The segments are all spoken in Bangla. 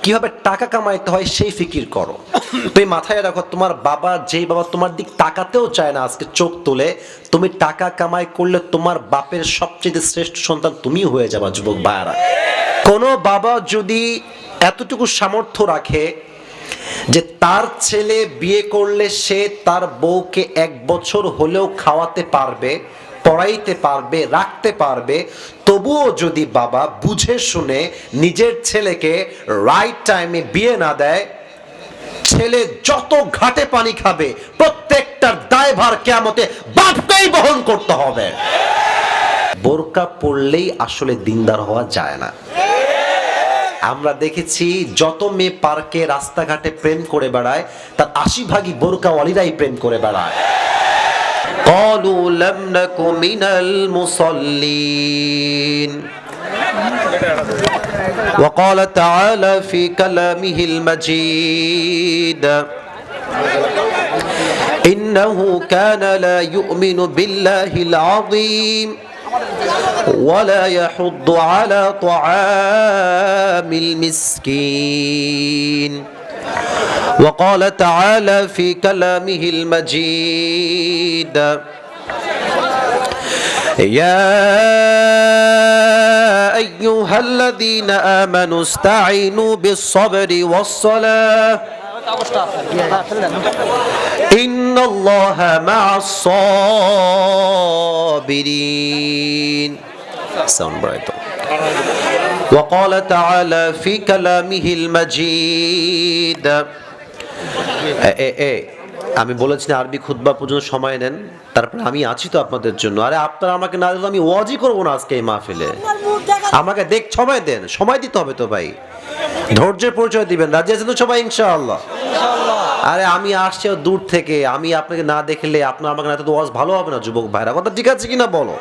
কিভাবে টাকা কামাইতে হয় সেই ফিকির করো। তুমি মাথায় রাখো, তোমার বাবা যেই বাবা তোমার দিক তাকাতেও চায় না আজকে চোখ তুলে, তুমি টাকা কামাই করলে তোমার বাপের সবচেয়ে শ্রেষ্ঠ সন্তান তুমি হয়ে যাবা। যুবক ভাইয়ারা, কোনো বাবা যদি এতটুকু সামর্থ্য রাখে যে তার ছেলে বিয়ে করলে সে তার বউকে 1 বছর হলেও খাওয়াতে পারবে, পড়াইতে পারবে, রাখতে পারবে, তবুও যদি বাবা বুঝে শুনে নিজের ছেলেকে রাইট টাইমে বিয়ে না দেয়, ছেলে যত ঘাটে পানি খাবে প্রত্যেকটার দায়ভার কিয়ামতে বাপকেই বহন করতে হবে। বোরকা পরলেই আসলে দিনদার হওয়া যায় না। আমরা দেখেছি যত মেয়ে পার্কে রাস্তাঘাটে প্রেম করে বেড়ায় তার 80 ভাগই বোরকাওয়ালিরাই প্রেম করে বেড়ায়। قالوا لم نك من المصلين وقال تعالى في كلامه المجيد إنه كان لا يؤمن بالله العظيم ولا يحض على طعام المسكين وقال تعالى في كلامه المجيد يا أيها الذين آمنوا استعينوا بالصبر والصلاة إن الله مع الصابرين. Sound bright. وقال تعالى في كلامه المجيد আমি বলেছি না আরবি খুতবা পর্যন্ত সময় নেন, তারপর আমি আছি তো আপনাদের জন্য। আরে আপনারা আমাকে না দিলে আমি ওয়াজই করবো না আজকে এই মাহফিলে। আমাকে সময় দেন, সময় দিতে হবে তো ভাই, ধৈর্যের পরিচয় দিবেন। রাজি আছেন তো সবাই ইনশাআল্লাহ? আরে আমি আসছি দূর থেকে, আমি আপনাকে না দেখলে আপনার আমাকে না তো ওয়াজ ভালো হবে না। যুবক ভাইরা, কথা ঠিক আছে কিনা বলো?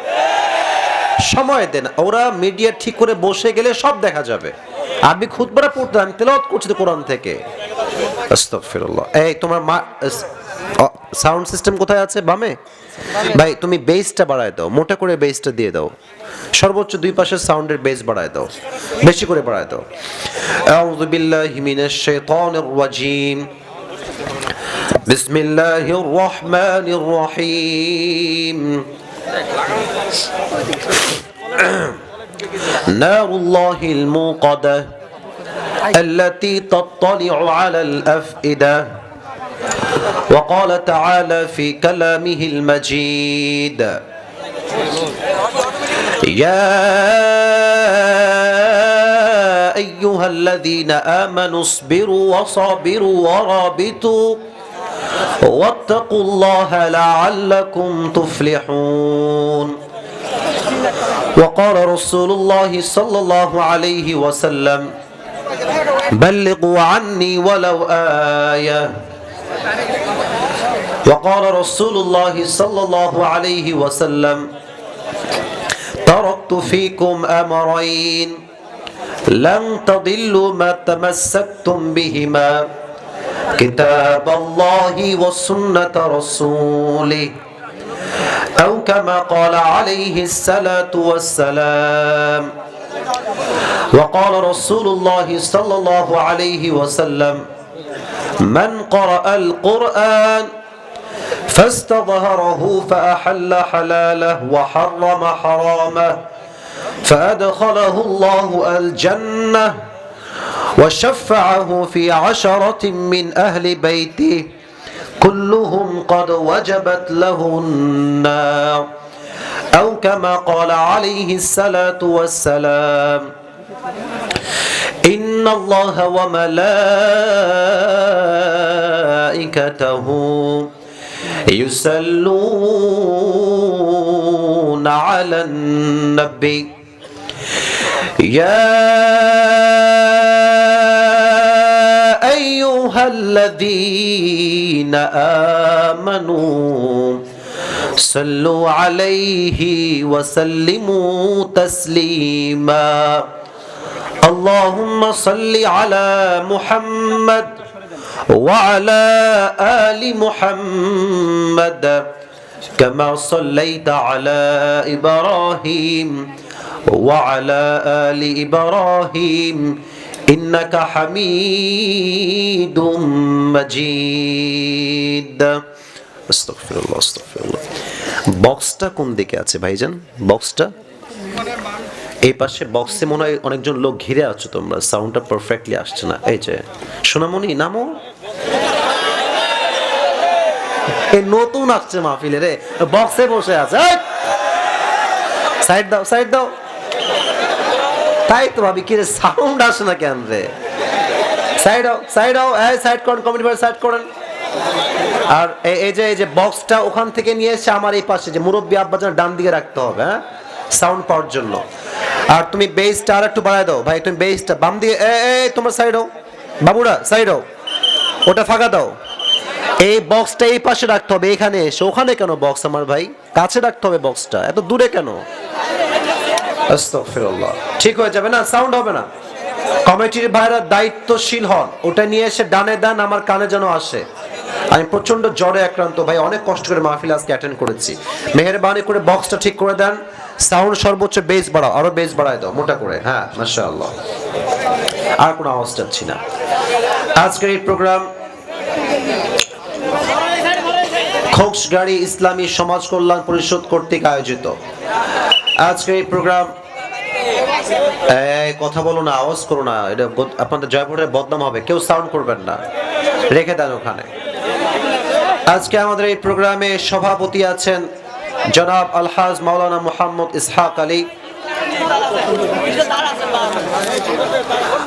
সময় দেন, ওরা মিডিয়া ঠিক করে বসে গেলে সব দেখা যাবে। আরবি খুতবাটা পড়তে আমি তেলাওয়াত করছি তো কোরআন থেকে। আস্তাগফিরুল্লাহ। এই তোমার সাউন্ড সিস্টেম কোথায় আছে? বামে? ভাই তুমি বেসটা বাড়ায় দাও, মোটা করে বেসটা দিয়ে দাও, সর্বোচ্চ 2 পাশের সাউন্ডের বেস বাড়ায় দাও, বেশি করে বাড়ায় দাও। আউযু বিল্লাহি মিনাশ শাইতানির রাজীম। বিসমিল্লাহির রহমানির রহিম। নারুল্লাহিল মুকাদ্দাহ التي تطلع على الأفئدة وقال تعالى في كلامه المجيد يا أيها الذين آمنوا اصبروا وصابروا ورابطوا واتقوا الله لعلكم تفلحون وقال رسول الله صلى الله عليه وسلم بلغوا عني ولو آية وقال رسول الله صلى الله عليه وسلم تركت فيكم أمرين لن تضلوا ما تمسكتم بهما كتاب الله وسنة رسوله أو كما قال عليه الصلاة والسلام وقال رسول الله صلى الله عليه وسلم من قرأ القرآن فاستظهره فأحل حلاله وحرم حرامه فأدخله الله الجنة وشفعه في 10 من أهل بيته كلهم قد وجبت له النار أو كما قال عليه الصلاة والسلام إن الله وملائكته يصلون على النبي يا أيها الذين آمنوا صلوا عليه وسلموا تسليما اللهم صل على محمد وعلى آل محمد كما صليت على إبراهيم وعلى آل إبراهيم ইন্নাকা হামিদুম মাজিদ। আস্তাগফিরুল্লাহ, আস্তাগফিরুল্লাহ। বক্সটা কোন দিকে আছে ভাইজান? বক্সটা এই পাশে। বক্সে মনে হয় অনেকজন লোক ঘিরে আছো তোমরা, সাউন্ডটা পারফেক্টলি আসছে না। এই যে সোনামণি, নামো। এই নতুন আসছে মাহফিলে রে, বক্সে বসে আছে। সাইড দাও, সাইড দাও। তাই তো ভাবি কি রে, সাউন্ড আসে না কেন রে? সাইড দাও, সাইড দাও। এই সাইড করেন, কমিটি ভাই সাইড করেন। আর এই যে বক্সটা ওখান থেকে নিয়ে এসে আমার এই পাশে যে মুরব্বী আব্বাজান ডান দিকে রাখতে হবে, হ্যাঁ, সাউন্ড পাওয়ার জন্য। আর তুমি বেসটা আর একটু বাড়ায় দাও ভাই, তুমি বেসটা বাম দিয়ে। এই তোমার সাইড হও বাবুরা, সাইড হও, ওটা ফাঁকা দাও। এই বক্সটা এই পাশে রাখতে হবে, এখানে এসে। ওখানে কেন বক্স আমার ভাই? কাছে রাখতে হবে বক্সটা, এত দূরে কেন? আস্তাগফিরুল্লাহ। ঠিক হয়ে যাবে না, সাউন্ড হবে না। কমিটির ভাইরা দায়িত্বশীল হন, ওটা নিয়ে এসে ডানে দেন, আমার কানে যেন আসে। আমি প্রচন্ড জ্বরে আক্রান্ত ভাই, অনেক কষ্ট করে মাহফিল আজকে অ্যাটেন্ড করেছি। মেহেরবানি করে বক্সটা ঠিক করে দেন, সাউন্ড সর্বোচ্চ বেস বাড়াও, আরো বেস বাড়ায় দাও মোটা করে। হ্যাঁ, মাশাআল্লাহ। আর কোনো আওয়াজ চাচ্ছি না। আজকের এই প্রোগ্রাম খোকসগাড়ি ইসলামী সমাজ কল্যাণ পরিষদ কর্তৃক আয়োজিত। আজকের এই প্রোগ্রাম, কথা বলো না, আওয়াজ করো না, এটা আপনাদের জয়পুরের বদনাম হবে। কেউ সাউন্ড করবেন না, রেখে দেন ওখানে। আজকে আমাদের এই প্রোগ্রামে সভাপতি আছেন জনাব আলহাজ মাওলানা মুহাম্মদ ইসহাক আলী।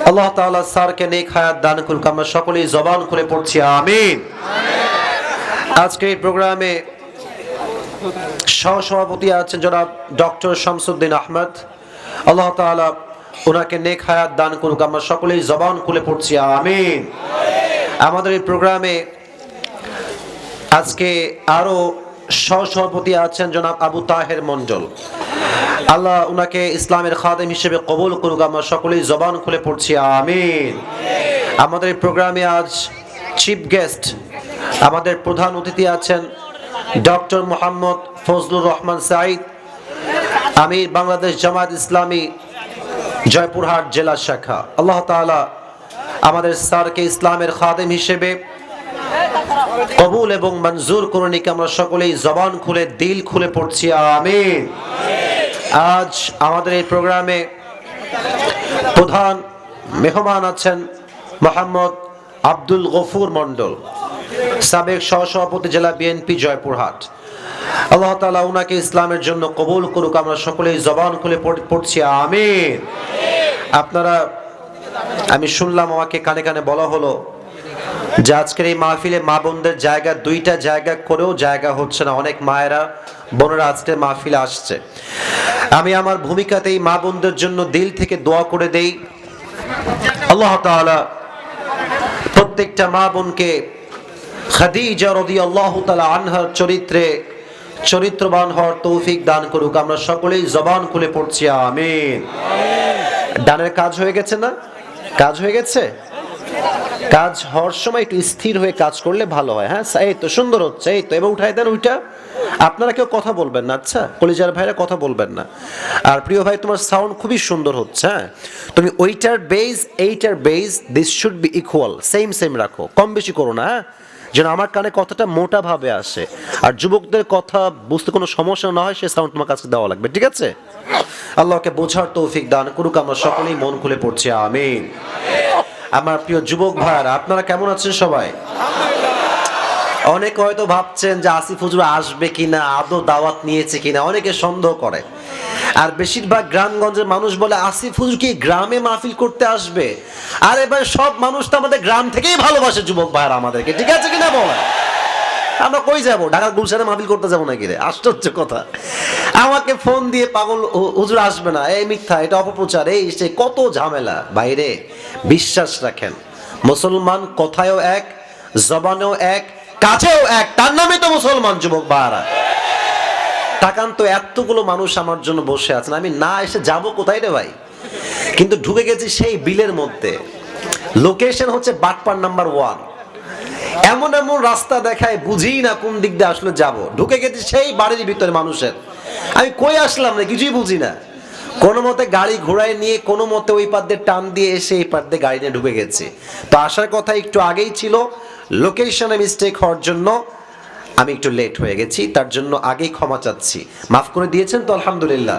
আল্লাহ তাআলা স্যারকে নেক হায়াত দান করুক। আমরা সকলেই জবান খুলে পড়ছি আমিন। আজকে এই প্রোগ্রামে সহসভাপতি আছেন জনাব ডক্টর শামসুদ্দিন আহমদ। আল্লাহ তাআলা ওনাকে নেক হায়াত দান করুক। আমরা সকলেই জবান খুলে পড়ছি আমিন। আমাদের এই প্রোগ্রামে আজকে আরো সহসভাপতি আছেন জনাব আবু তাহের মন্ডল। আল্লাহ ওনাকে ইসলামের খাদেম হিসেবে কবুল করুক। আমরা সকলেই জবান খুলে পড়ছি আমিন। আমাদের এই প্রোগ্রামে আজ চিফ গেস্ট, আমাদের প্রধান অতিথি আছেন ডক্টর মোহাম্মদ ফজলুর রহমান সাঈদ, আমির বাংলাদেশ জামায়াত ইসলামী জয়পুরহাট জেলা শাখা। আল্লাহ তাআলা আমাদের স্যারকে ইসলামের খাদেম হিসেবে কবুল এবং মঞ্জুর করুন। আমরা সকলেই জবান খুলে দিল খুলে পড়ছি আমিন। আজ আমাদের এই প্রোগ্রামে প্রধান মেহমান আছেন মোহাম্মদ আব্দুল গফুর মন্ডল, সাবেক সহসভাপতি জেলা বিএনপি জয়পুরহাট। আল্লাহ তাআলা উনাকে ইসলামের জন্য কবুল করুক। আমরা সকলেই জবান খুলে পড়ছি আমিন। আপনারা, আমি শুনলাম, আমাকে কানে কানে বলা হলো যে আজকের এই মাহফিলে মা বোনদের জায়গা, দুইটা জায়গা করেও জায়গা হচ্ছে না। অনেক মায়েরা বোনেরা আজকে মাহফিলে আসছে। আমি আমার ভূমিকাতে এই মা বোনদের জন্য দিল থেকে দোয়া করে দেই, আল্লাহ তাআলা প্রত্যেকটা মা বোনকে খাদিজা রাদিয়াল্লাহু তাআলা আনহার চরিত্রবান হওয়ার তৌফিক দান করুক। আমরা সকলেই জবান খুলে পড়ছি আমিন। ডানের কাজ হয়ে গেছে না? কাজ হয়ে গেছে? কাজ হওয়ার সময় একটু স্থির হয়ে কাজ করলে ভালো হয়। হ্যাঁ, এই তো সুন্দর হচ্ছে, এই তো। এবার উঠাই দেন ওইটা। আপনারা কেউ কথা বলবেন না, আচ্ছা? কলিজার ভাইরা কথা বলবেন না। আর প্রিয় ভাই, তোমার সাউন্ড খুবই সুন্দর হচ্ছে। হ্যাঁ, তুমি ওইটার বেস, এইটার base, this should be equal, same রাখো, কম বেশি করো না, হ্যাঁ, যেন আমার কানে কথাটা মোটা ভাবে আসে। আর যুবকদের কথা বুঝতে কোনো সমস্যা না হয়, সে সাউন্ড তোমার কাছে দেওয়া লাগবে, ঠিক আছে? আল্লাহকে বোঝার তৌফিক দান করুক। আমরা সকলেই মন খুলে পড়ছি আমিন। আমার প্রিয় যুবক ভাইরা, আপনারা কেমন আছেন সবাই? অনেকে হয়তো ভাবছেন যে আসিফ হুজুর আসবে কিনা, আদৌ দাওয়াত নিয়েছে কিনা, অনেকে সন্দেহ করে। আর বেশিরভাগ গ্রামগঞ্জের মানুষ বলে আসিফ হুজুর কি গ্রামে মাহফিল করতে আসবে? আর এবার সব মানুষ তো আমাদের গ্রাম থেকেই ভালোবাসে যুবক ভাইরা আমাদেরকে, ঠিক আছে কিনা বলে? আমরা কই যাবো? ঢাকার গুলশানে মাহফিল করতে যাবো নাকি রে? আশ্চর্য কথা। আমাকে ফোন দিয়ে পাগল, হুজুর আসবে না, এই মিথ্যা, এটা অপপ্রচার, এই সে, কত ঝামেলা। বাইরে বিশ্বাস রাখেন, মুসলমান কথায়ও এক, জবানেও এক, কাছেও এক, তার নামে তো মুসলমান। যুবক ভাইরা তাকান তো, এতগুলো মানুষ আমার জন্য বসে আছেন, আমি না এসে যাব কোথায় রে ভাই? কিন্তু ঢুকে গেছি সেই বিলের মধ্যে। লোকেশন হচ্ছে বাটপার নাম্বার 1। এমন এমন রাস্তা দেখায়, বুঝি না কোন দিক দিয়ে আসলে যাব। ঢুকে গেছি সেই বাড়ির ভিতরে মানুষের। আমি কই আসলাম না, কিছুই বুঝি না। কোনো মতে গাড়ি ঘোড়ায় নিয়ে কোনো মতে ওই পার দিয়ে টান দিয়ে এসে এই পার দিয়ে গাড়ি নিয়ে ঢুকে গেছে। তো আসার কথা একটু আগেই ছিল, লোকেশনে মিস্টেক হওয়ার জন্য আমি একটু লেট হয়ে গেছি, তার জন্য আগেই ক্ষমা চাচ্ছি। মাফ করে দিয়েছেন তো? আলহামদুলিল্লাহ।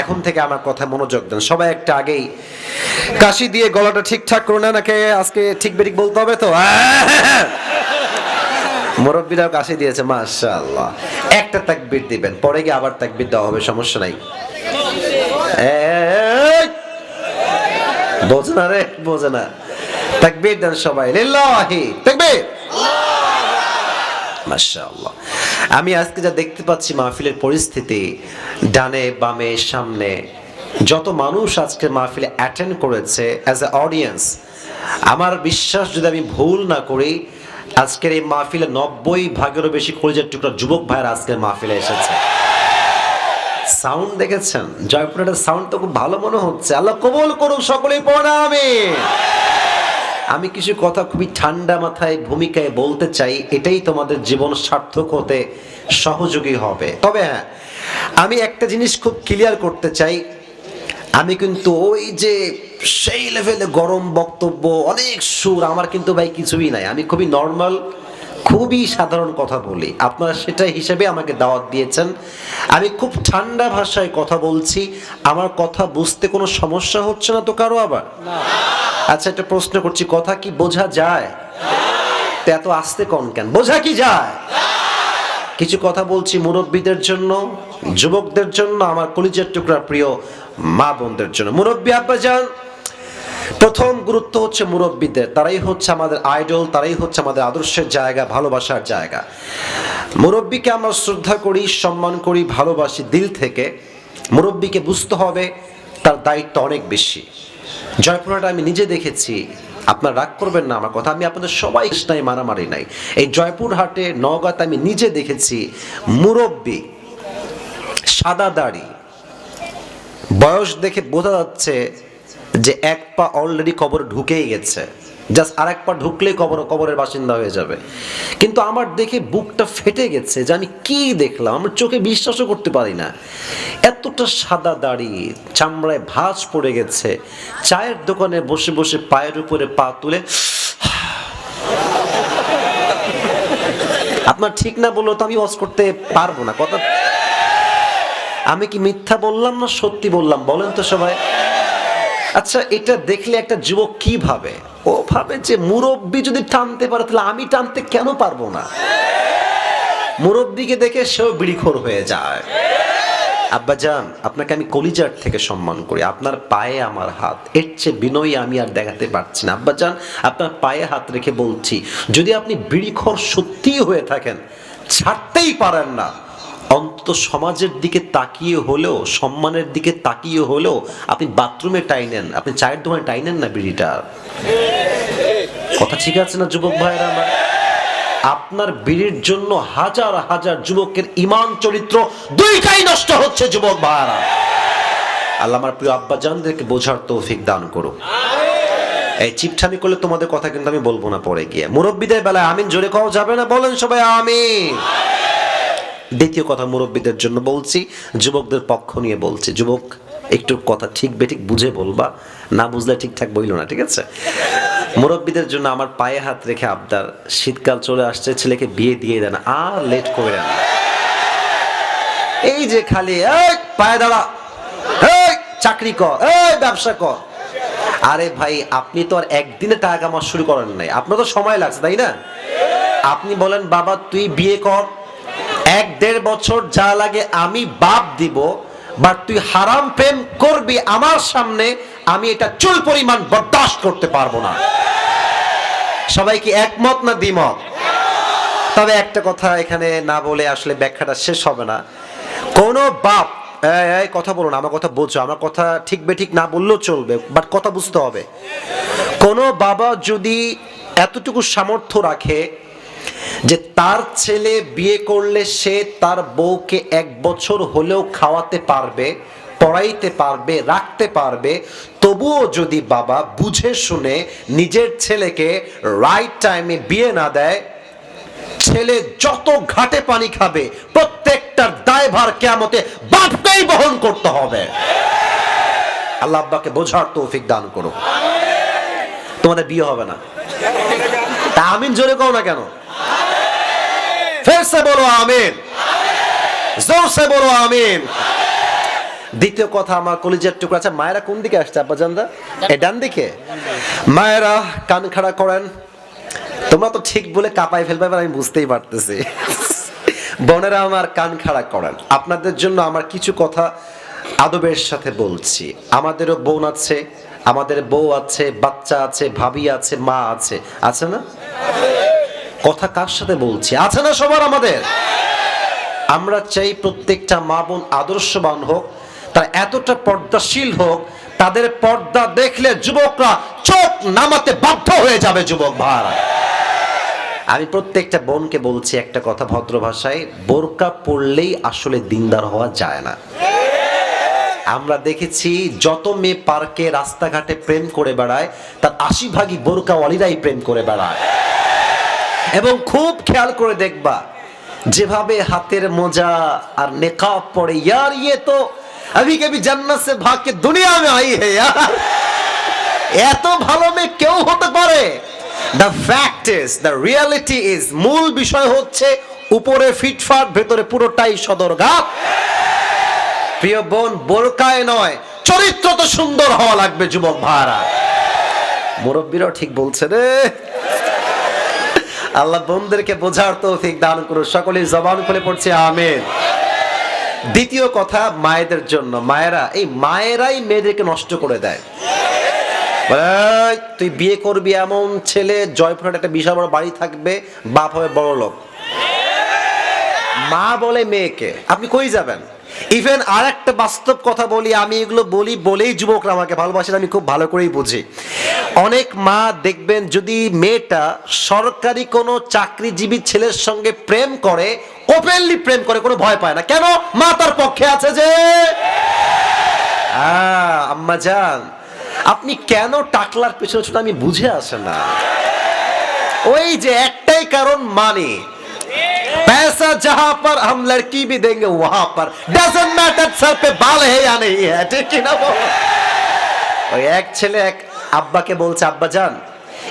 এখন থেকে আমার কথা মনোযোগ দেন সবাই। একটা আগেই কাশি দিয়ে গলাটা ঠিকঠাক করে না, নাকি আজকে ঠিক বেঠিক বলতে হবে তো? মুরব্বীরাও কাশি দিয়েছে, মাশাআল্লাহ। একটা তাকবীর দিবেন, পরে গিয়ে আবার তাকবীর দেওয়া হবে, সমস্যা নাই। বোঝে না রে, বোঝে না। তাকবীর দেন সবাই, লিল্লাহি তাকবীর, মাশাআল্লাহ। আমি আজকে যা দেখতে পাচ্ছি মাহফিলের পরিস্থিতি, ডানে বামে সামনে যত মানুষ আজকে মাহফিলে অ্যাটেন্ড করেছে অ্যাজ এ অডিয়েন্স, আমার বিশ্বাস যদি আমি ভুল না করি আজকের এই মাহফিলে 90% বেশি কলিজার টুকরা যুবক ভাইয়েরা আজকের মাহফিলে এসেছে। সাউন্ড দেখেছেন? জয়পুরের সাউন্ড তো খুব ভালো মনে হচ্ছে। আল্লাহ কবুল করুক, সকলেই পড়া আমিন। আমি কিছু কথা খুবই ঠান্ডা মাথায় ভূমিকায় বলতে চাই, এটাই তোমাদের জীবন সার্থক হতে সহযোগী হবে। তবে হ্যাঁ, আমি একটা জিনিস খুব ক্লিয়ার করতে চাই, আমি কিন্তু ওই যে সেই লেভেলে গরম বক্তব্য, অনেক সুর, আমার কিন্তু ভাই কিছুই নাই। আমি খুবই নর্মাল, খুবই সাধারণ কথা বলি। আপনারা সেটা হিসেবে আমাকে দাওয়াত দিয়েছেন। আমি খুব ঠান্ডা ভাষায় কথা বলছি। আমার কথা বুঝতে কোনো সমস্যা হচ্ছে না তো কারো? আবার আচ্ছা, একটা প্রশ্ন করছি, কথা কি বোঝা যায়? তো এত আস্তে কোন কেন? বোঝা কি যায়? কিছু কথা বলছি মুরব্বীদের জন্য, যুবকদের জন্য, আমার কলিজার টুকরা প্রিয় মা বোনদের জন্য। মুরব্বী আব্বাজান, প্রথম গুরুত্ব হচ্ছে মুরব্বীদের। তারাই হচ্ছে আমাদের আইডল, তারাই হচ্ছে আমাদের আদর্শের জায়গা, ভালোবাসার জায়গা। মুরব্বীকে আমরা শ্রদ্ধা করি, সম্মান করি, ভালোবাসি দিল থেকে। মুরব্বীকে বুঝতে হবে তার দায়িত্ব অনেক বেশি। জয়পুরহাটে আমি নিজে দেখেছি, আপনার রাগ করবেন না আমার কথা, আমি আপনাদের সবাই নাই, মারামারি নাই। এই জয়পুরহাটে, নওগাঁতে আমি নিজে দেখেছি মুরব্বী, সাদা দাড়ি, বয়স দেখে বোঝা যাচ্ছে যে এক পা অলরেডি কবরে ঢুকেই গেছে, জাস্ট আর এক পা ঢুকলেই কবরের বাসিন্দা হয়ে যাবে। কিন্তু আমার দেখে বুকটা ফেটে গেছে যে আমি কি দেখলাম, আমার চোখে বিশ্বাসও করতে পারি না। এতটা সাদা দাড়ি, চামড়ায় ভাঁজ পড়ে গেছে, চায়ের দোকানে বসে বসে পায়ের উপরে পা তুলে, আপনার ঠিক না বললো তো আমি ওয়াজ করতে পারবো না। কথা, আমি কি মিথ্যা বললাম না সত্যি বললাম বলেন তো সবাই? আচ্ছা, এটা দেখলে একটা যুবক কি ভাবে? ও ভাবে যে মুরব্বী যদি টানতে পারে তাহলে আমি টানতে কেন পারবো না? মুরব্বীকে দেখে সেও বিড়িখোর হয়ে যায়। আব্বাজান, আপনাকে আমি কলিজার থেকে সম্মান করি, আপনার পায়ে আমার হাত, এর চেয়ে বিনয়ী আমি আর দেখাতে পারছি না। আব্বাজান, আপনার পায়ে হাত রেখে বলছি, যদি আপনি বিড়িখোর সত্যিই হয়ে থাকেন, ছাড়তেই পারেন না, অন্তত সমাজের দিকে তাকিয়ে হলেও, সম্মানের দিকে তাকিয়ে হলেও আপনি বাথরুমে টাইনেন, আপনি চায়ের দোকানে টাইনেন না বিড়িটা। কথা ঠিক আছে না যুবক ভাইরা আমার? আপনার বিড়ির জন্য হাজার হাজার যুবকের ঈমান চরিত্র দুইটাই নষ্ট হচ্ছে যুবক ভাইরা। আল্লাহ আমার প্রিয় আব্বাজানদেরকে বোঝার তৌফিক দান করুন। এই চিপঠামি করলে তোমাদের কথা কিন্তু আমি বলবো না পরে গিয়ে। মুরব্বীদের বেলায় আমিন জোরে কওয়া যাবে না, বলেন সবাই আমিন। দ্বিতীয় কথা মুরব্বীদের জন্য বলছি, যুবকদের পক্ষ নিয়ে বলছি। যুবক, একটু কথা ঠিক বেঠিক বুঝে বলবা, না বুঝলে ঠিকঠাক বইল না, ঠিক আছে? মুরব্বীদের জন্য আমার পায়ে হাত রেখে আবদার, শীতকাল চলে আসছে, ছেলেকে বিয়ে দিয়ে দেন, আর লেট করে না। এই যে খালি এই পায়ে দাঁড়া, এই চাকরি কর, এই ব্যবসা কর। আরে ভাই, আপনি তো আর একদিনে টাকা কামানো শুরু করেন নাই, আপনার তো সময় লাগছে, তাই না? আপনি বলেন বাবা তুই বিয়ে কর, 1-1.5 বছর যা লাগে আমি বাপ দিব, বাট তুই হারাম প্রেম করবি আমার সামনে, আমি এটা চুল পরিমাণ বরদাস্ত করতে পারবো না। সবাই কি একমত না দ্বিমত? তবে একটা কথা এখানে না বলে আসলে ব্যাখ্যাটা শেষ হবে না। কোন বাপ, এই কথা বলুন, আমার কথা বোঝো, আমার কথা ঠিক বেঠিক না বললেও চলবে, বাট কথা বুঝতে হবে। কোন বাবা যদি এতটুকু সামর্থ্য রাখে যে তার ছেলে বিয়ে করলে সে তার বউকে 1 বছর হলেও খাওয়াতে পারবে, পড়াইতে পারবে, রাখতে পারবে, তবুও যদি বাবা বুঝে শুনে নিজের ছেলেকে রাইট টাইমে বিয়ে না দেয়, ছেলে যত ঘাটে পানি খাবে প্রত্যেকটার দায়ভার কিয়ামতে সবটাই বহন করতে হবে। আল্লাহ আব্বাকে বোঝার তৌফিক দান করো। তোমাদের বিয়ে হবে না, তা আমিন জোরে কও না কেন? ফেরসে বলো আমিন, জোরসে বলো আমিন। দ্বিতীয় কথা, আমার কলিজার টুকরা, আচ্ছা মায়েরা কোন দিকে আসছে আব্বা জানদা? এই ডান দিকে। মায়েরা কান খাড়া করেন। তোমরা তো ঠিক বলে কাঁপাই ফেলবে, আমি বুঝতেই পারতেছি। বোনেরা আমার কান খাড়া করেন। আপনাদের জন্য আমার কিছু কথা আদবের সাথে বলছি। আমাদেরও বোন আছে, আমাদের বউ আছে, বাচ্চা আছে, ভাবি আছে, মা আছে, আছে না? কথা কার সাথে বলছি? আছে না সবার আমাদের? আমরা চাই প্রত্যেকটা মা বোন আদর্শবান হোক, তারা এতটা পর্দাশীল হোক, তাদের পর্দা দেখলে যুবকরা চোখ নামাতে বাধ্য হয়ে যাবে। যুবক ভাইরা, আমি প্রত্যেকটা বোনকে বলছি একটা কথা ভদ্র ভাষায়, বোরকা পরলেই আসলে দিনদার হওয়া যায় না। আমরা দেখেছি যত মেয়ে পার্কে রাস্তাঘাটে প্রেম করে বেড়ায়, তার ৮০% বোরকাওয়ালিরাই প্রেম করে বেড়ায়। এবং খুব খেয়াল করে দেখবা, যেভাবে হাতের মোজা আর নেকাব পরে, यार ये तो अभी कभी जन्नत से भाग के दुनिया में आई है यार, এত ভালো মেয়ে কেউ হতে পারে? The fact is, the reality is, মূল বিষয় হচ্ছে উপরে ফিটফাট, ভেতরে পুরোটাই সদরঘাট। প্রিয় বোন, বোরকায় নয়, চরিত্র তো সুন্দর হওয়া লাগবে। যুবক ভাইরা, মুরব্বীরাও ঠিক বলছে রে। আল্লাহ বোনদেরকে বোঝার তৌফিক দান করুন। সকলেই জবান খুলে পড়ছে আমিন। দ্বিতীয় কথা মায়েদের জন্য। মায়েরা, এই মায়েরাই মেয়েদেরকে নষ্ট করে দেয়। তুই বিয়ে করবি এমন ছেলে, জয়পুরহাট একটা বিশাল বড় বাড়ি থাকবে, বাপ হবে বড় লোক। মা বলে মেয়েকে, আপনি কই যাবেন? ইভেন আর একটা বাস্তব কথা বলি, আমি এগুলো বলি বলেই যুবকরা আমাকে ভালোবাসেন, আমি খুব ভালো করেই বুঝি। অনেক মা দেখবেন, যদি মেয়েটা সরকারি কোনো চাকরিজীবী ছেলের সঙ্গে প্রেম করে, ওপেনলি প্রেম করে, কোনো ভয় পায় না। কেন? মা তার পক্ষে আছে যে। আম্মা জান, আপনি কেন টাকলার পেছনে ছোট, আমি বুঝে আসে না। ওই যে একটাই কারণ, মানে पैसा जहां पर हम लड़की भी देंगे वहां पर, डजंट मैटर सर पे बाल है या नहीं है, ठीक है ना? ওই এক ছেলে এক আব্বাকে বলছে, আব্বা জান,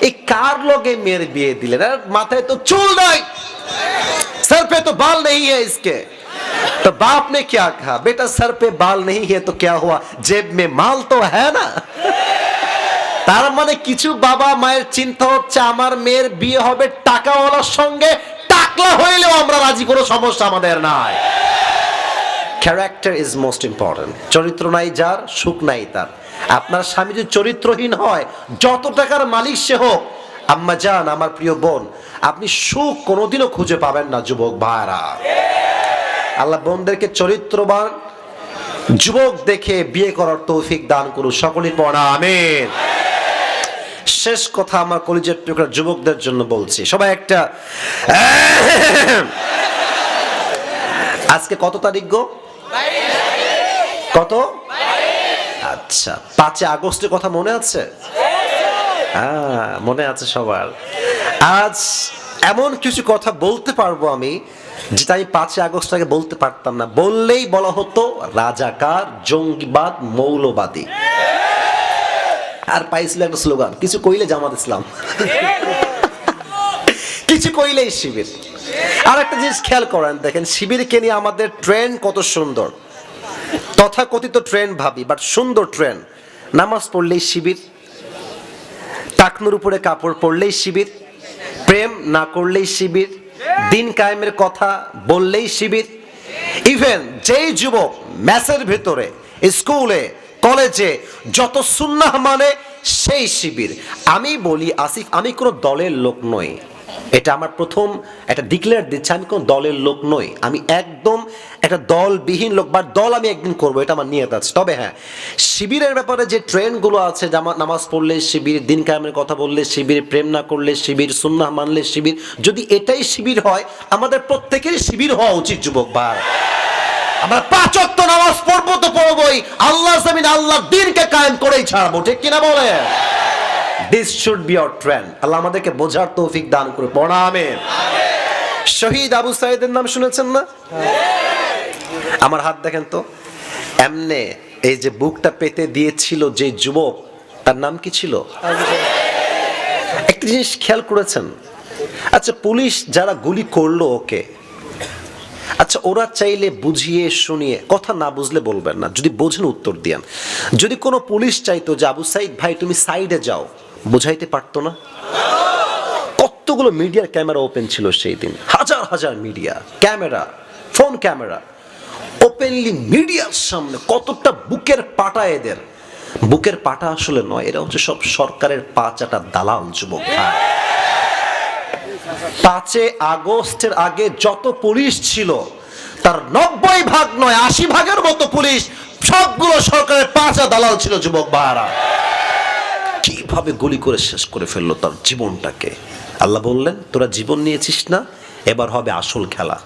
এই কার লগে মেয়ের বিয়ে দিলেন? মাথায় তো চুল নাই, सर पे तो बाल नहीं है इसके। तो बाप ने क्या कहा, बेटा सर पे बाल नहीं है तो क्या हुआ, जेब में माल तो है ना। তার মানে কিছু বাবা মায়ের চিন্তা হচ্ছে, আমার মেয়ের বিয়ে হবে টাকাওয়ালার সঙ্গে, টাকলা হইলেও আমরা রাজি, কোনো সমস্যা আমাদের নাই। Character is most important. চরিত্র নাই যার, সুখ নাই তার। আপনার স্বামী যদি চরিত্রহীন হয়, যত টাকার মালিক সে হোক, আম্মা জান, আমার প্রিয় বোন, আপনি সুখ কোনোদিনও খুঁজে পাবেন না। যুবক ভাইরা, আল্লাহ বোনদেরকে চরিত্রবান যুবক দেখে বিয়ে করার তৌফিক দান করুন। সকলেই পড়া আমিন। শেষ কথা আমার কলিজার টুকরা যুবকদের জন্য বলছি, সবাই একটা, আজকে কত তারিখ গো? কত? আচ্ছা, 5 আগস্টের কথা মনে আছে? হ্যাঁ, মনে আছে সবার। আজ এমন কিছু কথা বলতে পারবো আমি, যেটা আমি 5 আগস্ট আগে বলতে পারতাম না। বললেই বলা হতো রাজাকার, জঙ্গিবাদ, মৌলবাদী। আর পাইছিল একটা স্লোগান, কিছু কইলে জামাত ইসলাম, কিছু কইলেই শিবির। আর একটা জিনিস খেয়াল করেন, দেখেন শিবিরকে নিয়ে আমাদের ট্রেন্ড কত সুন্দর। তথাকথিত ট্রেন্ড ভাবি, বাট সুন্দর ট্রেন্ড। নামাজ পড়লেই শিবির, টাকনুর উপরে কাপড় পরলেই শিবির, প্রেম না করলেই শিবির, দিন কায়েমের কথা বললেই শিবির। ইভেন যেই যুবক ম্যাসের ভেতরে, স্কুলে, কলেজে যত সুন্নাহ মানে, সেই শিবির। আমি বলি আসিফ, আমি কোনো দলের লোক নই, এটা আমার প্রথম একটা ডিক্লেয়ার দিচ্ছে, আমি কোনো দলের লোক নই। আমি একদম একটা দলবিহীন লোক, বা দল আমি একদিন করবো, এটা আমার নিয়ত আছে। তবে হ্যাঁ, শিবিরের ব্যাপারে যে ট্রেন্ডগুলো আছে, নামাজ পড়লে শিবির, দিন কায়েমের কথা বললে শিবির, প্রেম না করলে শিবির, সুন্নাহ মানলে শিবির, যদি এটাই শিবির হয়, আমাদের প্রত্যেকেরই শিবির হওয়া উচিত। যুবক ভাই, আমরা 5 ওয়াক্ত নামাজ পড়বো তো পড়বোই, আল্লাহ জমিন আল্লাহ দ্বীনকে কায়েম করেই ছাড়বো, ঠিক কিনা বলে? This should be our trend. আল্লাহ আমাদেরকে বোঝার তৌফিক দান করে। পড়া আমিন। শহীদ আবু সাঈদের নাম শুনেছেন না? আমার হাত দেখেন তো। এমনে এই যে বুকটা পেতে দিয়েছিল যে যুবক, তার নাম কি ছিল? একটা জিনিস খেয়াল করেছেন? আচ্ছা, পুলিশ যারা গুলি করলো ওকে, আচ্ছা ওরা চাইলে বুঝিয়ে শুনিয়ে, কথা না বুঝলে বলবেন না, যদি বোঝেন উত্তর দিয়েন। যদি কোনো পুলিশ চাইতো যে আবু সাইদ ভাই তুমি সাইডে যাও, বুঝাইতে পারতো না? কতগুলো মিডিয়ার ক্যামেরা ওপেন ছিল সেই দিন, হাজার হাজার media camera, phone camera openly মিডিয়ার সামনে। কতটা বুকের পাটা এদের! বুকের পাটা আসলে নয়, এরা হচ্ছে সব সরকারের পা চাটা দালাল যুবক। 5 আগস্টের আগে যত পুলিশ ছিল তার 90 ভাগ নয় 80 ভাগের মতো পুলিশ সবগুলো সরকারের পাঁচা দালাল ছিল যুবক ভাইরা। কিভাবে গুলি করে শেষ করে ফেললো তার জীবনটাকে। আল্লাহ বললেন তোরা জীবন নিয়েছিস না, এবার হবে আসল খেলা।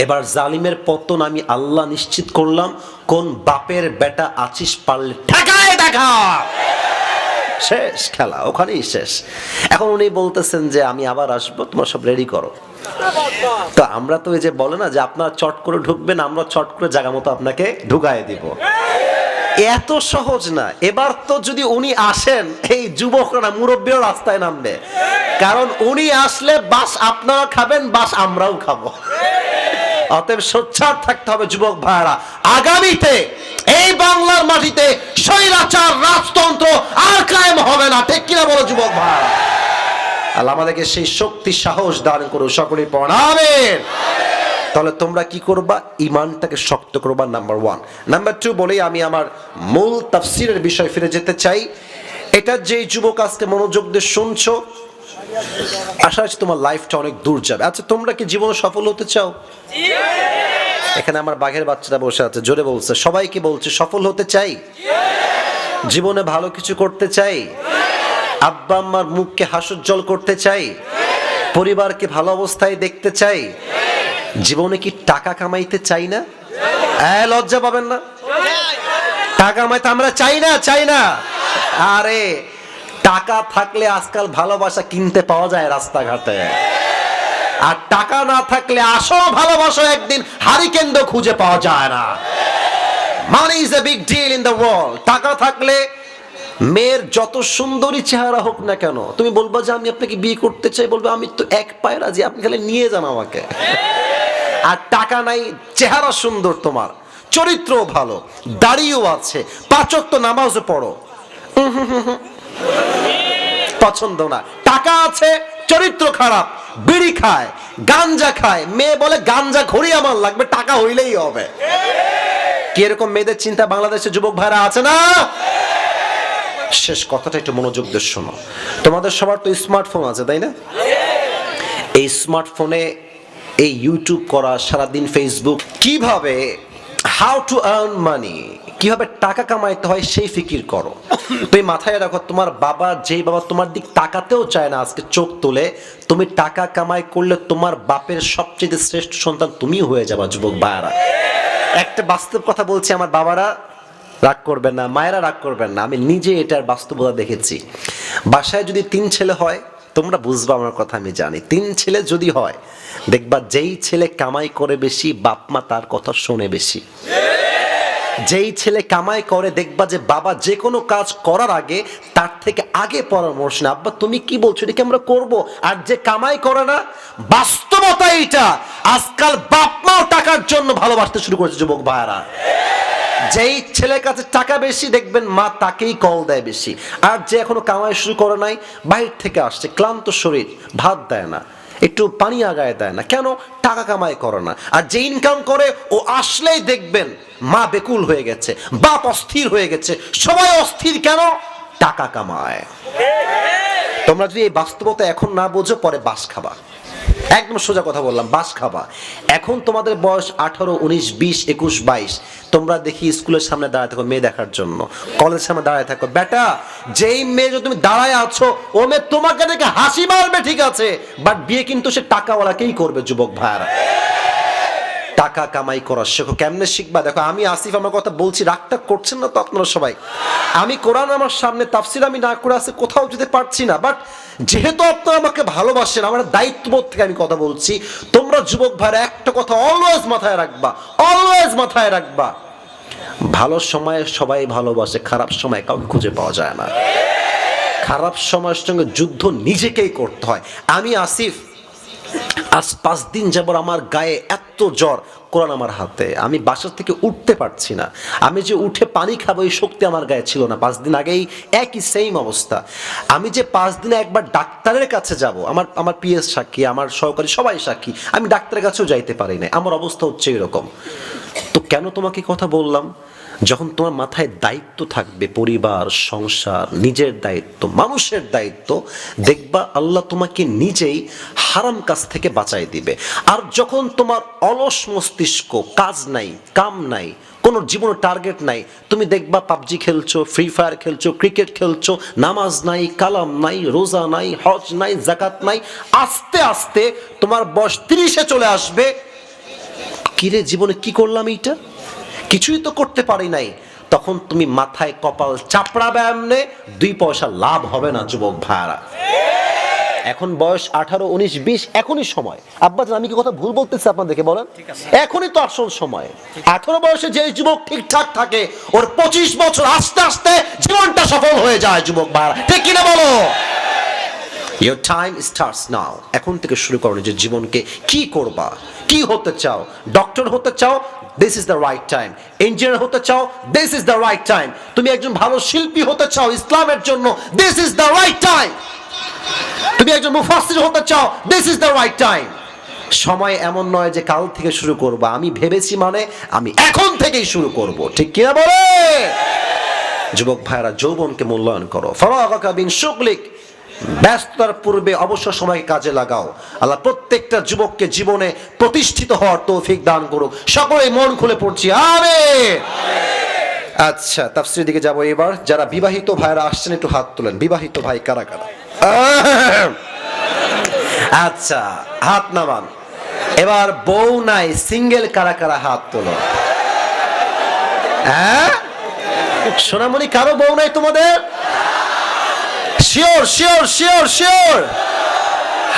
এবার জালিমের পতন আমি আল্লাহ নিশ্চিত করলাম। কোন বাপের বেটা আছিস পারলে ঠেকায় দেখা, শেষ খেলা, ওখানেই শেষ। এখন উনি বলতেছেন যে আমি আবার আসবো, তোমরা সব রেডি করো। তো আমরা তো এই যে বলে না যে আপনারা চট করে ঢুকবেন, আমরা চট করে জায়গা মতো আপনাকে ঢুকায় দিব। এত সহজ না। এবার তো যদি উনি আসেন, এই যুবকরা মুরব্বীও রাস্তায় নামবে, কারণ উনি আসলে বাস আপনারা খাবেন, বাস আমরাও খাবো। অতএব সোচ্চার থাকতে হবে যুবক ভাইরা। আগামীতে এই বাংলার মাটিতে স্বৈরাচার রাজতন্ত্র আর কায়েম হবে না, ঠিক কিনা বলো যুবক ভাইরা? আল্লাহ আমাদেরকে সেই শক্তি সাহস দান করুন, সকলেই পড়ুন আমিন। তাহলে তোমরা কি করবা? ঈমানটাকে শক্ত করবা, নাম্বার 1। নাম্বার 2 বলেই আমি আমার মূল তাফসীরের বিষয় ফিরে যেতে চাই। এটা যে যুবক আজকে মনোযোগ দিয়ে শুনছো, আশা আছে তোমার লাইফটা অনেক দূর যাবে। আচ্ছা, তোমরা কি জীবনে সফল হতে চাও? এখানে আমার বাঘের বাচ্চাটা বসে আছে, জোরে বলছে। সবাই কি বলছে? সফল হতে চাই, জীবনে ভালো কিছু করতে চাই, আব্বা আম্মার মুখকে হাস্যোজ্জ্বল করতে চাই, পরিবারকে ভালো অবস্থায় দেখতে চাই। জীবনে কি টাকা কামাইতে চাই না? লজ্জা পাবেন না? টাকা কামাইতে আমরা চাই না, চাই না। আরে টাকা থাকলে আজকাল ভালোবাসা কিনতে পাওয়া যায় রাস্তাঘাটে, আর টাকা না থাকলে আসল ভালোবাসা একদিন হারিকেন খুঁজে পাওয়া যায় না। Money is a big deal in the world. টাকা থাকলে মেয়ের যত সুন্দরী চেহারা হোক না কেন, তুমি বলবা যে আমি আপনাকে বিয়ে করতে চাই, বলবে আমি তো এক পায়ে রাজি, আপনি খালি নিয়ে যান আমাকে। আর টাকা নাই, চেহারা সুন্দর, তোমার চরিত্র ভালো, দাড়িও আছে, 5 ওয়াক্ত নামাজও পড়ো, পছন্দ না। টাকা আছে, চরিত্র খারাপ, বিড়ি খায়, গাঞ্জা খায়, মেয়ে বলে গাঞ্জা খড়ি আমার লাগবে, টাকা হইলেই হবে। কি এরকম মেয়েদের চিন্তা বাংলাদেশের যুবক ভাইরা আছে না? শেষ কথাটা একটু মনোযোগ দিয়ে শোনো। তোমাদের সবার তো স্মার্টফোন আছে, তাই না? এই স্মার্টফোনে এই ইউটিউব করা, সারাদিন ফেসবুক, কিভাবে হাউ টু আর্ন মানি, কিভাবে টাকা কামাইতে হয় সেই ফিকির করো। তুমি মাথায় রাখো, তোমার বাবা, যেই বাবা তোমার দিক তাকাতেও চায় না আজকে চোখ তুলে, তুমি টাকা কামাই করলে তোমার বাপের সবচেয়ে শ্রেষ্ঠ সন্তান তুমি হয়ে যাবা যুবক ভাইয়ারা। একটা বাস্তব কথা বলছি, আমার বাবারা রাগ করবেন না, মায়েরা রাগ করবেন না, আমি নিজে এটার বাস্তবতা দেখেছি। বাসায় যদি 3 ছেলে হয়, তোমরা বুঝবা আমার কথা, আমি জানি। 3 ছেলে যদি হয়, দেখবা যেই ছেলে কামাই করে বেশি, বাপ মা তার কথা শোনে বেশি। যেই ছেলে কামাই করে, দেখবা যে বাবা যে কোনো কাজ করার আগে তার থেকে আগে পরামর্শ না, আব্বা তুমি কি বলছো, এটাকে আমরা করবো। আর যে কামাই করে না, বাস্তবতা এইটা, আজকাল বাপ মাও টাকার জন্য ভালোবাসতে শুরু করেছে যুবক ভাইয়ারা। যেই ছেলের কাছে টাকা বেশি, দেখবেন মা তাকেই কল দেয় বেশি। আর যে এখনো কামাই শুরু করে নাই, বাইরে থেকে আসছে, ক্লান্ত শরীর, ভাত দেয় না, একটু পানি আগায় দেয় না, কেন? টাকা কামাই করে না। আর যে ইনকাম করে, ও আসলেই দেখবেন মা বেকুল হয়ে গেছে, বাপ অস্থির হয়ে গেছে, সবাই অস্থির, কেন? টাকা কামায়। তোমরা যদি এই বাস্তবতা এখন না বোঝো, পরে বাস খাবা। একদম সোজা কথা বললাম, বাস খাবা। এখন তোমাদের বয়স 18, 19, 20, 21, 22, তোমরা দেখি স্কুলের সামনে দাঁড়ায় থাকো মেয়ে দেখার জন্য, কলেজের সামনে দাঁড়ায় থাকো। বেটা, যেই মেয়ে যদি তুমি দাঁড়ায় আছো, ও মেয়ে তোমাকে দেখে হাসি মারবে, ঠিক আছে, বাট বিয়ে কিন্তু সে টাকাওয়ালাকেই করবে যুবক ভাইয়ারা। টাকা কামাই করা শেখো। কেমনে শিখবা? দেখো আমি আসিফ আমার কথা বলছি, রাগটা করছেন না তো আপনারা সবাই? আমি কোরআন আমার সামনে, তাফসির আমি না করে আসে কোথাও যেতে পারছি না, বাট যেহেতু আপনারা আমাকে ভালোবাসেন, আমার দায়িত্ববোধ থেকে আমি কথা বলছি। তোমরা যুবক ভাইরা একটা কথা অলওয়েজ মাথায় রাখবা, অলওয়েজ মাথায় রাখবা, ভালো সময়ে সবাই ভালোবাসে, খারাপ সময় কাউকে খুঁজে পাওয়া যায় না। খারাপ সময়ের সঙ্গে যুদ্ধ নিজেকেই করতে হয়। আমি আসিফ আজ 5 দিন যাবত আমার গায়ে এত জ্বর, কোরআন আমার হাতে, আমি বাসা থেকে উঠতে পারছি না। আমি যে উঠে পানি খাবো এই শক্তি আমার গায়ে ছিল না। 5 দিন আগেই একই সেম অবস্থা। আমি যে 5 দিনে একবার ডাক্তারের কাছে যাব, আমার পিএস সাক্ষী, আমার সহকারী সবাই সাক্ষী, আমি ডাক্তারের কাছেও যাইতে পারি না। আমার অবস্থা হচ্ছে এরকম। তো কেন তোমাকে কথা বললাম? যখন তোমার মাথায় দায়িত্ব থাকবে, পরিবার, সংসার, নিজের দায়িত্ব, মানুষের দায়িত্ব, দেখবা আল্লাহ তোমাকে নিজেই হারাম কাজ থেকে বাঁচাই দিবে। আর যখন তোমার অলস মস্তিষ্ক, কাজ নাই, কাম নাই, কোনো জীবনের টার্গেট নাই, তুমি দেখবা পাবজি খেলছো, ফ্রি ফায়ার খেলছো, ক্রিকেট খেলছো, নামাজ নাই, কালাম নাই, রোজা নাই, হজ নাই, জাকাত নাই, আস্তে আস্তে তোমার বয়স 30-এ চলে আসবে। কিরে জীবনে কি করলাম এইটা, কিছুই তো করতে পারি নাই। তখন তুমি মাথায় কপাল চাপড়াবে, এমনে 2 পয়সা লাভ হবে না যুবক ভাইরা। এখন বয়স 18, 19, 20, এখনই সময়। আব্বাজান আমি কি কথা ভুল বলতেছি আপনাদেরকে বলেন? এখনই তো আসল সময়। 18 বয়সে যে যুবক ঠিকঠাক থাকে, ওর 25 বছর আস্তে আস্তে জীবনটা সফল হয়ে যায় যুবক ভাইরা, ঠিক কিনা বলো? Your time starts now. এখন থেকে শুরু করো নিজের জীবনকে। কি করবা, কি হতে চাও? ডক্টর হতে চাও, this is the right time. Engineer হতে চাও, this is the right time. তুমি একজন ভালো শিল্পী হতে চাও ইসলামের জন্য, this is the right time. তুমি একজন মুফাসসির হতে চাও, this is the right time. সময় এমন নয় যে কাল থেকে শুরু করবা। আমি ভেবেছি মানে আমি এখন থেকেই শুরু করব, ঠিক কিনা বলে? যুবক ভাইরা, যৌবনকে মূল্যায়ন করো। ফারাগাকা বিন শুগলিক, ব্যস্ততার পূর্বে অবসর সময়কে কাজে লাগাও। আল্লাহ প্রত্যেকটা যুবককে জীবনে প্রতিষ্ঠিত হওয়ার তৌফিক দান করুক। সকলে মন খুলে পড়ছি আমিন। আচ্ছা, তাফসীরের দিকে যাব এবার। যারা বিবাহিত ভাইরা আসছেন একটু হাত তোলেন। বিবাহিত ভাই কারা কারা? আচ্ছা, হাত নামান। এবার বউ নাই, সিঙ্গেল কারা কারা হাত তোলো? হ্যাঁ সোনামণি, কারো বউ নাই তোমাদের? Sure sure sure sure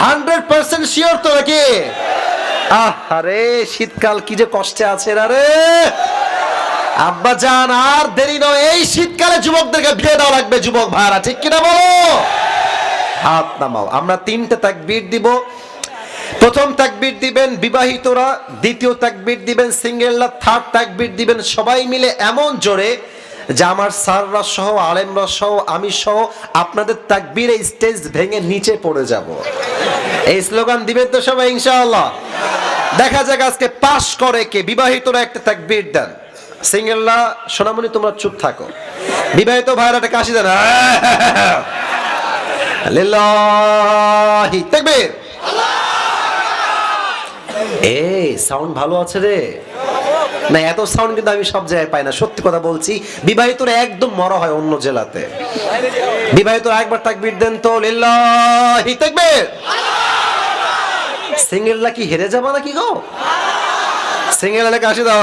100% sure তো নাকি? আরে শীতকাল কি যে কষ্টে আছে না রে আব্বা জান। আর দেরি নয়, এই শীতকালে যুবকদেরকে বিয়ে দেওয়া লাগবে যুবক ভাইরা, ঠিক কিনা বলো? হাত নামাও। আমরা 3টে তাকবীর দিব। প্রথম তাকবীর দিবেন বিবাহিতরা, দ্বিতীয় তাকবীর দিবেন সিঙ্গেলরা, থার্ড তাকবীর দিবেন সবাই মিলে এমন জোরে যে আমার স্যাররা সহ, আলেমরা সহ, আমি সহ আপনাদের তাকবীরে স্টেজ ভেঙে নিচে পড়ে যাব। এই স্লোগান দিবেন তো সবাই ইনশাআল্লাহ? দেখা যাক আজকে পাস করে কে। বিবাহিতরা একটা তাকবীর দেন, সিঙ্গেলরা সোনামণি তোমরা চুপ থাকো, বিবাহিত ভাইরা একটা কাশি দেন। লিল্লাহি তাকবীর। এই সাউন্ড ভালো আছে রে না? এত সাউন্ড কিন্তু আমি সব জায়গায় পাই না, সত্যি কথা বলছি। বিবাহিতরা একদম মরা হয় অন্য জেলাতে। বিবাহিতরা একবার তাকবীর দেন তো, লিল্লাহি তাকবীর। সিঙ্গেলরা কি হেরে যাবা নাকি গো? সিঙ্গেলরা কাশি দাও।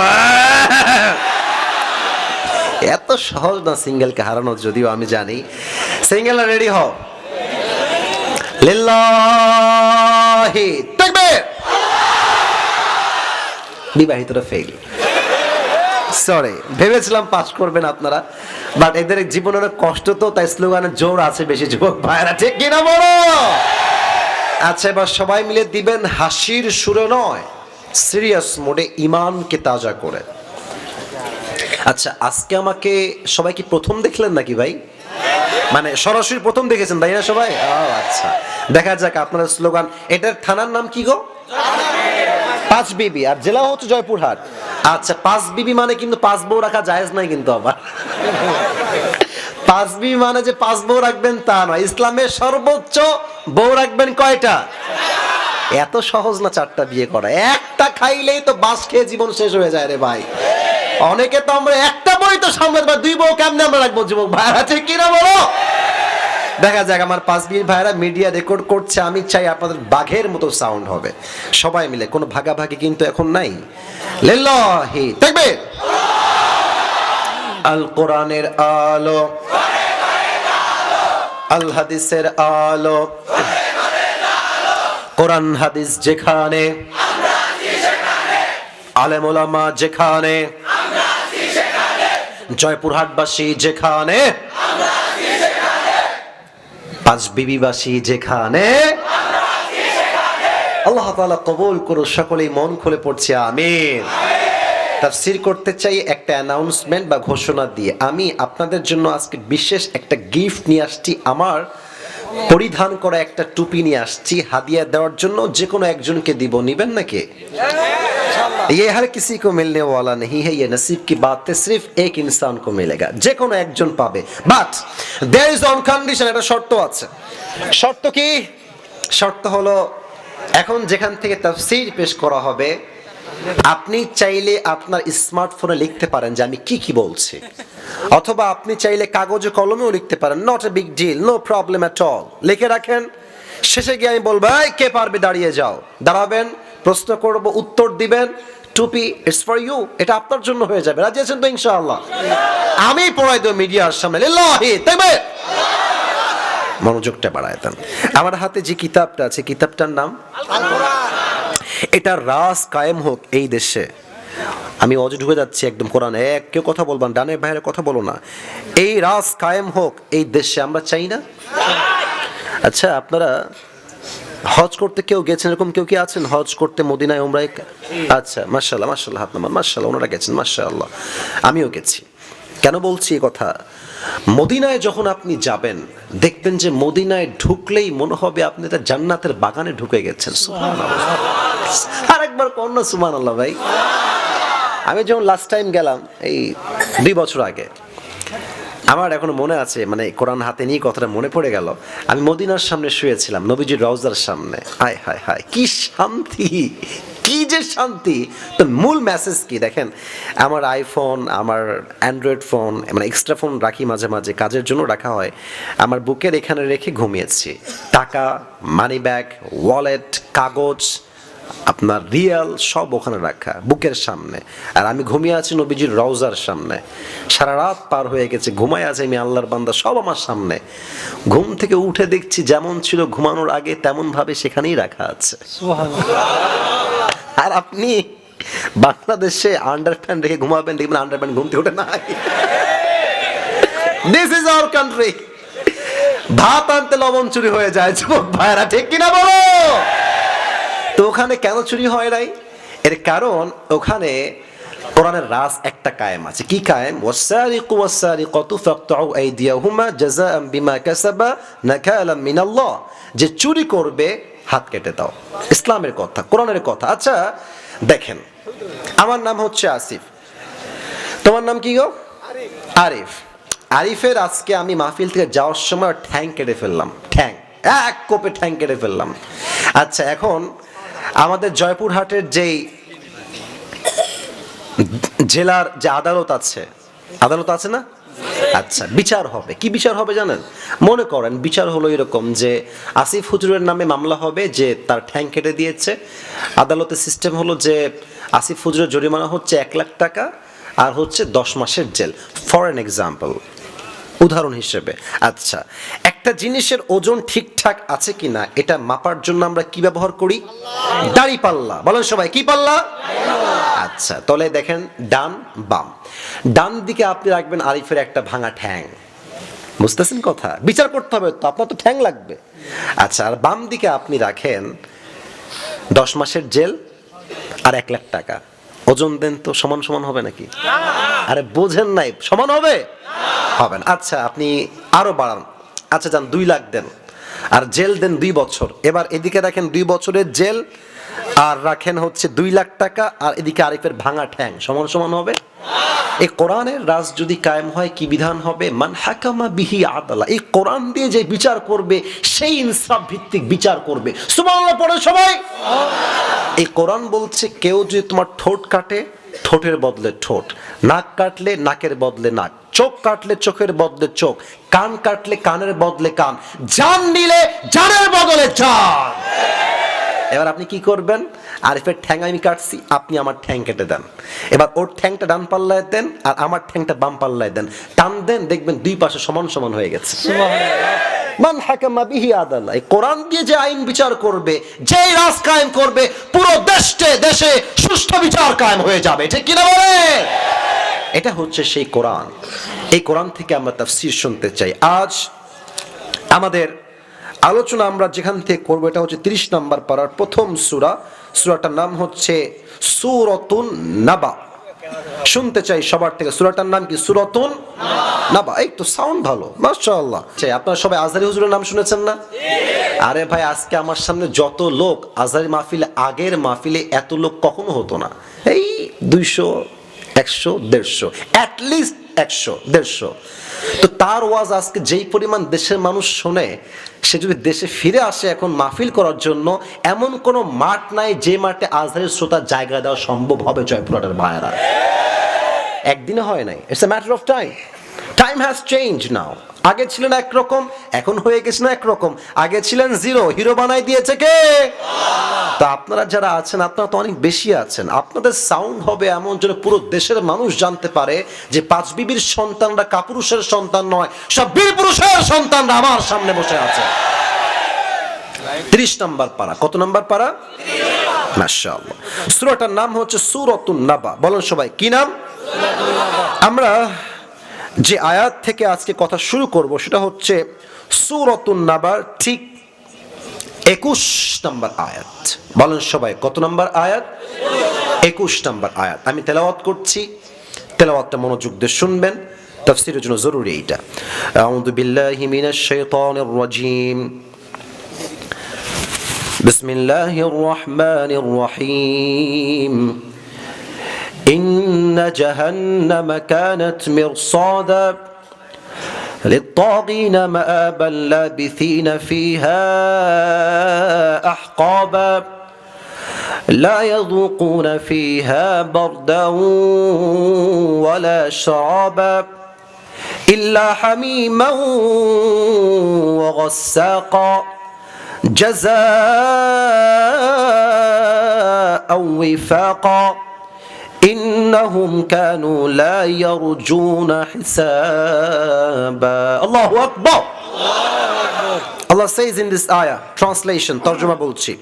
এত সহজ না সিঙ্গেলকে হারানো, যদিও আমি জানি। সিঙ্গেলরা রেডি হও, লিল্লাহি তাকবীর। বিবাহিতরা ফেল। সরি, ভেবেছিলাম পাস করবেন আপনারা, বাট এদের জীবনের কষ্ট তো, তাই স্লোগানের জোর আছে বেশি যুবক ভাইরা, ঠিক কিনা বলো? আচ্ছা, এবার সবাই মিলে দিবেন হাসির সুরে নয়, সিরিয়াস মোডে, ইমানকে তাজা করে। আচ্ছা, আজকে আমাকে সবাই কি প্রথম দেখলেন নাকি ভাই? মানে সরাসরি প্রথম দেখেছেন তাই না সবাই? আচ্ছা, দেখা যাক আপনার স্লোগান। এটার থানার নাম কি গো? 5 বিবি, আর জেলা হচ্ছে জয়পুরহাট। আচ্ছা, 5 বিবি মানে কিন্তু 5 বউ রাখা জায়েজ নাই কিন্তু আবার। 5 বিবি মানে যে 5 বউ রাখবেন তা নয়। ইসলামের সর্বোচ্চ বউ রাখবেন কয়টা? এত সহজ না 4টা বিয়ে করা। একটা খাইলেই তো বাস খেয়ে জীবন শেষ হয়ে যায় রে ভাই। অনেকে তো আমরা একটা বই তো সামলাতে পারি, 2 বউ কেমনে আমরা রাখবো যুবক ভাইরা, ঠিক কিনা বলো? দেখা যাক আমার 5 ভাইরা মিডিয়া রেকর্ড করছে, আমি চাই আপনাদের বাঘের মতো সাউন্ড হবে সবাই মিলে, কোনো ভাগাভাগি কিন্তু এখন নাই। লিল্লাহি তাকবীর। আল কোরআনের আলো, আল হাদিসের আলো, কোরআন হাদিস যেখানে, আলেম ওলামা যেখানে, জয়পুরহাটবাসী যেখানে, পাঁচবিবিবাসী যেখানে, আল্লাহ তাআলা কবুল করুন। সকলেই মন খুলে পড়ছি আমিন। তাফসীর করতে চাই একটা অ্যানাউন্সমেন্ট বা ঘোষণা দিয়ে। আমি আপনাদের জন্য আজকে বিশেষ একটা গিফট নিয়ে আসছি, আমার পরিধান করা একটা টুপি নিয়ে আসছি হাদিয়া দেওয়ার জন্য। যে কোনো একজনকে দিব, নিবেন নাকি? ये हर किसी को मिलने वाला नहीं है, ये नसीब की बात है, सिर्फ एक इंसान को मिलेगा, যে কোনো একজন পাবে। But there is one condition, একটা শর্ত আছে। শর্ত কি? শর্ত হলো এখন যেখান থেকে তাফসীর পেশ করা হবে, আপনি চাইলে আপনার স্মার্টফোনে লিখতে পারেন যে আমি কি কি বলছি, অথবা আপনি চাইলে কাগজে কলমেও লিখতে পারেন, not a big deal, no problem at all. লিখে রাখেন, শেষে গিয়ে আমি বলবো এই কে পারবে দাঁড়িয়ে যাও, দাঁড়াবেন, প্রশ্ন করব, উত্তর দিবেন, টুপি ইটস ফর ইউ, এটা আপনার জন্য হয়ে যাবে। রাজি আছেন তো ইনশাআল্লাহ? আমি পড়াই দেব মিডিয়ার সামনে। লিল্লাহি তাকবীর। মনোযোগটা বাড়ায় দেন। আমার হাতে যে কিতাবটা আছে, কিতাবটার নাম আল কোরআন। এটা রাস কায়েম হোক এই দেশে। আমি অজে ঢুকে যাচ্ছি একদম কোরআনে, কেউ কথা বলবেন, ডানের বাইরে কথা বলো না। এই রাস কায়েম হোক এই দেশে, আমরা চাই না? আচ্ছা, আপনারা হজ করতে কেউ গেছেন, এরকম কেউ কি আছেন হজ করতে মদিনায় উমরায়? আচ্ছা, মাশাআল্লাহ মাশাআল্লাহ, হাত নামান, মাশাআল্লাহ, ওনারা গেছেন, মাশাআল্লাহ। আমিও গেছি। কেন বলছি এই কথা? মদিনায় যখন আপনি যাবেন, দেখবেন যে মদিনায় ঢুকলেই মনে হবে আপনি একটা জান্নাতের বাগানে ঢুকে গেছেন। সুবহানাল্লাহ। আরেকবার কোন না সুবহানাল্লাহ ভাই। আমি যখন লাস্ট টাইম গেলাম এই 2 বছর আগে, আমার এখনো মনে আছে, মানে কোরআন হাতে নিয়ে কথাটা মনে পড়ে গেল। আমি মদিনার সামনে শুয়েছিলাম, নবীজির রওজার সামনে। হায় হায় হায়, কি শান্তি, কি যে শান্তি। তো মূল মেসেজ কি দেখেন, আমার আইফোন, আমার অ্যান্ড্রয়েড ফোন, মানে এক্সট্রা ফোন রাখি মাঝে মাঝে, কাজের জন্য রাখা হয়, আমার বুকের এখানে রেখে ঘুমিয়েছি। টাকা, মানি ব্যাগ, ওয়ালেট, কাগজ, আপনার রিয়াল সব ওখানে রাখা বুকের সামনে, আর আমি ঘুমিয়ে আছি নবীজির রওজার সামনে। সারা রাত পার হয়ে গেছে, ঘুমায় আছে আমি, আল্লাহর বান্দা, সব আমার সামনে। ঘুম থেকে উঠে দেখছি যেমন ছিল ঘুমানোর আগে তেমন ভাবে সেখানেই রাখা আছে। আর আপনি বাংলাদেশে আন্ডারপ্যান্ট রেখে ঘুমাবেন, দেখবেন আন্ডারপ্যান্ট ঘুম থেকে ওঠে না। This is our country. ভাত আনতে লবণ চুরি হয়ে যায়, যুবক ভাইরা, ঠিক কিনা বলো? তো ওখানে কেন চুরি হয় নাই? এর কারণ ওখানে কোরআনের রাজ একটা কায়েম আছে। কি কায়েম? ওয়াসারিকু ওয়াসারিকাতু ফাকতাউ আইদিয়াহুমা জাযাআন বিমা কাসাবা নাকালাম মিনাল্লাহ। যে চুরি করবে হাত কেটে দাও। ইসলামের কথা, কোরআনের কথা। আচ্ছা দেখেন, আমার নাম হচ্ছে আসিফ, তোমার নাম কি গো? আরিফ। আরিফের আজকে আমি মাহফিল থেকে যাওয়ার সময় ঠ্যাং কেটে ফেললাম, ঠ্যাং, এক কোপে ঠ্যাং কেটে ফেললাম। আচ্ছা, এখন আমাদের জয়পুরহাটের যেই জেলার যে আদালত আছে না? আচ্ছা, বিচার হবে। কি বিচার হবে জানেন? মনে করেন বিচার হলো এরকম যে আসিফ হুজুরের নামে মামলা হবে যে তার ঠ্যাং কেটে দিয়েছে। আদালতের সিস্টেম হলো যে আসিফ হুজুরের জরিমানা হচ্ছে 1 লাখ টাকা আর হচ্ছে 10 মাসের জেল, ফর এন এক্সাম্পল, উদাহরণ হিসেবে। আচ্ছা, একটা জিনিসের ওজন ঠিকঠাক আছে কিনা এটা মাপার জন্য আমরা কি ব্যবহার করি? দাড়ি পাল্লা। বলেন সবাই, কি পাল্লা? আচ্ছা, তাহলে দেখেন ডান বাম, ডান দিকে আপনি রাখবেন আরিফের একটা ভাঙা ঠ্যাং, বুঝতেছেন কথা? বিচার করতে হবে তো, আপনার তো ঠ্যাং লাগবে। আচ্ছা, আর বাম দিকে আপনি রাখেন 10 মাসের জেল আর 1 লাখ টাকা। ওজন দেন তো, সমান সমান হবে নাকি? আরে বোঝেন নাই, সমান হবে? হবে না। আচ্ছা, আপনি আরো বাড়ান, আচ্ছা যান 2 লাখ দেন, আর জেল দেন 2 বছর। এবার এদিকে রাখেন 2 বছরের জেল আর রাখেন হচ্ছে 2 লাখ টাকা, আর এদিকে আরিফের ভাঙা ঠ্যাং, সমান সমান হবে? এই কোরআনের রাজ যদি কায়েম হয়, কি বিধান হবে? মান হাকামা বিহি আদালা। এই কোরআন দিয়ে যে বিচার করবে সেই ইনসাফ ভিত্তিক বিচার করবে। সুবহানাল্লাহ পড়ে সবাই। এই কোরআন বলছে কেউ যদি তোমার ঠোঁট কাটে ঠোঁটের বদলে ঠোঁট, নাক কাটলে নাকের বদলে নাক, চোখ কাটলে চোখের বদলে চোখ, কান কাটলে কানের বদলে কান, জান নিলে জানের বদলে জান। এবার আপনি কি করবেন? আরিফের ঠ্যাং আমি কাটছি, আপনি আমার ঠ্যাং কেটে দেন। এবার ওর ঠ্যাংটা ডান পাল্লায় দেন আর আমার ঠ্যাংটা বাম পাল্লায় দেন, টান দেন, দেখবেন দুই পাশে সমান সমান হয়ে গেছে। মান হাকামা বিহি আদাল্লাহ, এই কোরআন দিয়ে যে আইন বিচার করবে, যে রাজ কায়েম করবে, পুরো দেশে সুষ্ঠু বিচার কায়েম হয়ে যাবে, ঠিক কিনা বলে? এটা হচ্ছে সেই কোরআন। এই কোরআন থেকে আমরা তাফসীর শুনতে চাই। আজ আমাদের আলোচনা আমরা যেখান থেকে করবো এটা হচ্ছে 30 নম্বর পারার প্রথম সূরা। সূরাটার নাম হচ্ছে সূরাতুন নাবা। শুনতে চাই সবার থেকে, সূরাটার নাম কি? সূরাতুন নাবা। এই তো সাউন্ড ভালো, মাশাআল্লাহ। আপনারা সবাই আজহারি হুজুরের নাম শুনেছেন না? আরে ভাই, আজকে আমার সামনে যত লোক, আজহারি মাহফিলে, আগের মাহফিলে এত লোক কখনো হতো না। এই 200, 100, 150, অ্যাটলিস্ট 100, 150। তো তার ওয়াজ আজকে যেই পরিমাণ দেশের মানুষ শোনে, সে যদি দেশে ফিরে আসে এখন মাহফিল করার জন্য, এমন কোনো মাঠ নাই যে মাঠে আজহারের শ্রোতার জায়গা দেওয়া সম্ভব হবে জয়পুরহাটের ভাইয়েরা। একদিনে হয় নাই, it's a matter of time. Time has change now. আগে ছিলেন একরকম, এখন হয়ে গেছে না একরকম। আগে ছিলেন জিরো, হিরো বানাই দিয়েছে কে? তা আপনারা যারা আছেন, আপনারা তো অনেক বেশি আছেন। আপনাদের সাউন্ড হবে এমন যেন পুরো দেশের মানুষ জানতে পারে যে পাঁচ বিবির সন্তানরা কাপুরুষের সন্তান নয়, সব বীর পুরুষের সন্তানরা আমার সামনে বসে আছে। 30 নম্বর পারা। কত নম্বর পারা? মাশাআল্লাহ। সূরাটার নাম হচ্ছে সূরাতুন নাবা। বলেন সবাই, কি নাম? আমরা যে আয়াত থেকে আজকে কথা শুরু করব সেটা হচ্ছে সূরাতুন নাবার ঠিক 21 নম্বর আয়াত। বলেন সবাই, কত নম্বর আয়াত? 21 নম্বর আয়াত। আমি তেলাওয়াত করছি, তেলাওয়াতটা মনোযোগ দিয়ে শুনবেন, তাফসীরের জন্য জরুরি এটা। আউযু বিল্লাহি মিনাশ শাইতানির রাজীম। বিসমিল্লাহির রহমানির রহিম। إن جهنم كانت مرصادا للطاغين مآبا لابثين فيها أحقابا لا يذوقون فيها بردا ولا شرابا إلا حميما وغساقا جزاء وفاقا إنهم كانوا لا يرجون حسابا. الله أكبر. Allah says in this ayah, translation, tarjuma bolchi,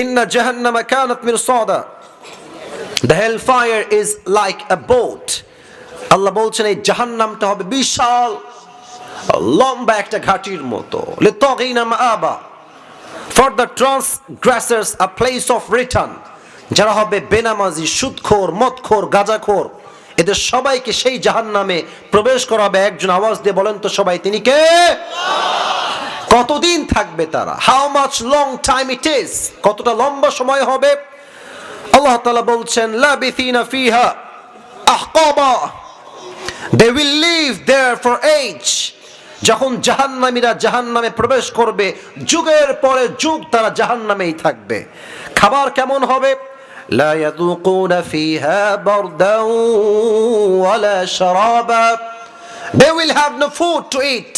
Inna Jahannama kanat mirsada. The hellfire is like a boat. Allah bolchen ei jahannamta hobe bishal lomba ekta ghatir moto. Litaghina ma'aba. For the transgressors a place of return. যারা হবে বেনামাজি, সুদখোর, মদখোর, গাঁজাখোর, এদের সবাইকে সেই জাহান্নামে প্রবেশ করাবে একজন। আওয়াজ দিয়ে বলেন তো সবাই, তিনি কে? কতদিন থাকবে তারা? How much long time it is, কতটা লম্বা সময় হবে? আল্লাহ তাআলা বলছেন লাবিথিনা ফিহা আহকাবা, they will live there for age. যখন জাহান্নামীরা জাহান্নামে প্রবেশ করবে, যুগের পরে যুগ তারা জাহান্নামেই থাকবে। খাবার কেমন হবে? لا يذوقون فيها بردا ولا شرابا. They will have no food to eat